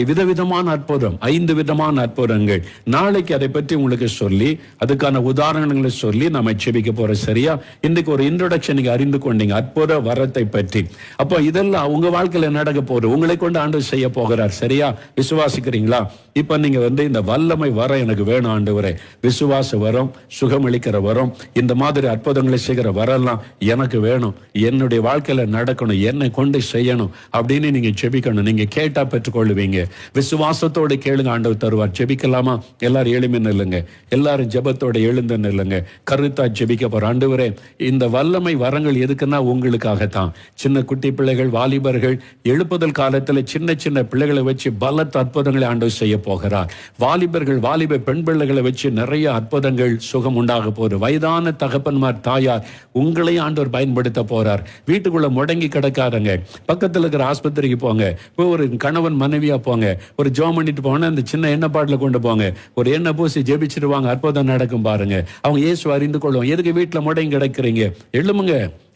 விதவிதமான அற்புதம், 5 விதமான அற்புதங்கள். நாளைக்கு அதை பற்றி உங்களுக்கு சொல்லி அதுக்கான உதாரணங்களை சொல்லி நம்ம செபிக்க போறோம். சரியா? இன்னைக்கு ஒரு இன்ட்ரோடக்ஷன் நீங்க அறிந்து கொண்டீங்க அற்புத வரத்தை பற்றி. அப்போ இதெல்லாம் உங்க வாழ்க்கையில நடக்க போகுது, உங்களை கொண்டு ஆண்டவர் செய்ய போகிறார். சரியா? விசுவாசிக்கிறீங்களா? இப்ப நீங்க இந்த வல்லமை வர எனக்கு வேணும் ஆண்டவரே, விசுவாச வரம், சுகமளிக்கிற வரம், இந்த மாதிரி அற்புதங்களை செய்கிற வரலாம் எனக்கு வேணும், என்னுடைய வாழ்க்கையில நடக்கணும், என்னை கொண்டு செய்யணும் அப்படின்னு நீங்க ஜெபிக்கணும். நீங்க கேட்டா பெற்றுக்கொள்ளுவீங்க. விசுவாசத்தோடு கேளுங்க, ஆண்டவர் தருவார். ஜெபிக்கலாமா? எல்லாரும் எளிமை நில்லுங்க, எல்லாரும் ஜெபத்தோட எழுந்து நில்லுங்க, கருத்தா ஜெபிக்க போற. ஆண்டவரே, இந்த வல்லமை வரங்கள் எதுக்குன்னா உங்களுக்காகத்தான். சின்ன குட்டி பிள்ளைகள், வாலிபர்கள், எழுப்புதல் காலத்துல சின்ன சின்ன பிள்ளைகளை வச்சு பலத்த அற்புதங்களை ஆண்டவர் செய்ய போகிறார். வாலிபர்கள், வாலிப பெண் பிள்ளைகளை வச்சு நிறைய அற்புதங்கள், சுகம் உண்டாக போகுது. வயதான தகப்பன்மார், தாயார், உங்களை ஆண்டவர் பயன்படுத்த போறார். வீட்டுக்குள்ள முடங்கி கிடக்காதங்க, பக்கத்துல இருக்கிற ஆஸ்பத்திரிக்கு போங்க, இப்போ ஒரு கணவன் மனைவியா போங்க, ஒரு ஜோம் பண்ணிட்டு போனா அந்த சின்ன எண்ணெய் பாட்டில கொண்டு போங்க, ஒரு எண்ணெய் பூசி ஜெபிச்சிருவாங்க, அற்புதம் நடக்கும் பாருங்க. அவங்க இயேசு அறிந்து கொள்ளும். எதுக்கு வீட்டுல முடங்கி கிடக்குறீங்க? எழுமுங்க,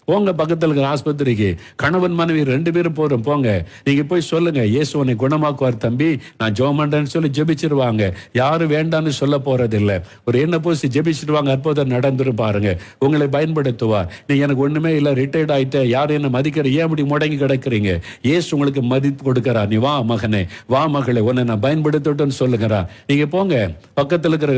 போங்க பக்கத்தில் இருக்கிற ஆஸ்பத்திரிக்கு, கணவன் மனைவி 2 பேரும் போறோம், போங்க. நீங்க போய் சொல்லுங்க, இயேசு உன்னை குணமாக்குவார் தம்பி, நான் ஜெபம் பண்றேன்னு சொல்லி ஜெபிச்சிருவாங்க. யாரும் வேண்டான்னு சொல்ல போறது இல்லை. ஒரு எண்ணெய் பூசி ஜெபிச்சிருவாங்க, அற்புதம் நடந்துரும் பாருங்க. உங்களை பயன்படுத்துவார். நீங்க எனக்கு ஒண்ணுமே இல்லை, ரிட்டையர்ட் ஆயிட்ட, யாரும் என்ன மதிக்கிற, ஏன் அப்படி முடங்கி கிடக்குறீங்க? இயேசு உங்களுக்கு மதிப்பு கொடுக்கிறார். நீ வா மகனே, வா மகளே, உன்னை நான் பயன்படுத்தட்டும்னு சொல்லுகிறா. நீங்க போங்க, பக்கத்தில் இருக்கிற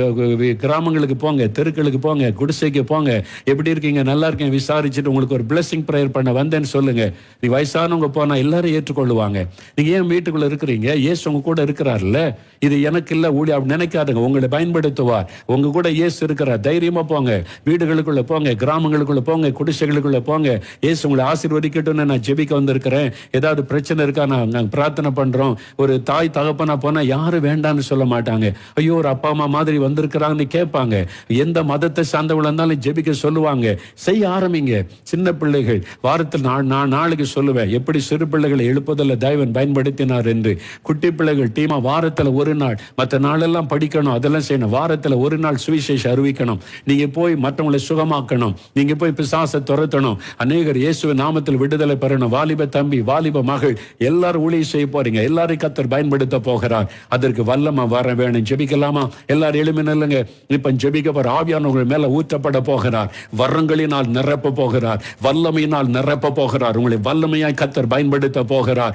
கிராமங்களுக்கு போங்க, தெருக்களுக்கு போங்க, குடிசைக்கு போங்க. எப்படி இருக்கீங்க? நல்லா இருக்கேன் விசாரிச்சுட்டு உங்களுக்கு ஒரு blessing prayer பண்ண வந்தேன்னு சொல்லுங்க. நீ வயசானவங்க போனா எல்லாரும் ஏற்றுக்கொள்ளுவாங்க. நீங்க ஏன் வீட்டுக்குள்ள இருக்கிறீங்க? இயேசு உங்க கூட இருக்கிறார்ல. இது எனக்கு இல்ல ஊழியம் அப்படி நினைக்காதுங்க, உங்களை பயன்படுத்துவார். உங்க கூட இயேசு இருக்கிறார். தைரியமா போங்க, வீடுகளுக்குள்ள போங்க, கிராமங்களுக்குள்ள போங்க, குடிசைகளுக்குள்ள போங்க. இயேசு உங்களை ஆசீர்வதிக்கட்டும்னு நான் ஜெபிக்க வந்திருக்கிறேன். ஏதாவது பிரச்சனை இருக்கா? நான் பிரார்த்தனை பண்றோம். ஒரு தாய் தகப்பனா போனா யாரும் வேண்டான்னு சொல்ல மாட்டாங்க. ஐயோ, ஒரு அப்பா அம்மா மாதிரி வந்திருக்கிறாங்கன்னு கேட்பாங்க. எந்த மதத்தை சார்ந்தவங்களா இருந்தாலும் ஜெபிக்க சொல்லுவாங்க. செய்ய ஆரம்பிங்க. சின்ன பிள்ளைகள், வாரத்தில் நான் நாளைக்கு சொல்லுவேன் எப்படி சிறு பிள்ளைகளை எழுப்புதல்ல தேவன் பயன்படுத்தினார் என்று. குட்டி பிள்ளைகள் டீமா வாரத்தில் ஒரு நாள், மற்ற நாளெல்லாம் படிக்கணும், அதெல்லாம் செய்யணும். வாரத்தில் ஒரு நாள் சுவிசேஷம் அறிவிக்கணும். நீங்க போய் மற்றவங்களை சுகமாக்கணும், நீங்க போய் பிசாசை துரத்தணும். அநேகர் இயேசுவின் நாமத்தில் விடுதலை பெறணும். வாலிப தம்பி, வாலிப மகள், எல்லாரும் ஊழியம் செய்ய போறீங்க. எல்லாரும் கர்த்தர் பயன்படுத்த போகிறார். அதற்கு வல்லமை வர வேணும். ஜெபிக்கலாமா? எல்லாரும் எளிமை நில்லுங்க. இப்ப ஜெபிக்க போற ஆவியானவர்கள் மேல ஊற்றப்பட போகிறார். வரங்களினால் நிரப்ப போகிறார், வல்லமையினால் நிரப்ப போகிறார். உங்களை வல்லமையாய் கர்த்தர் பயன்படுத்த போகிறார்.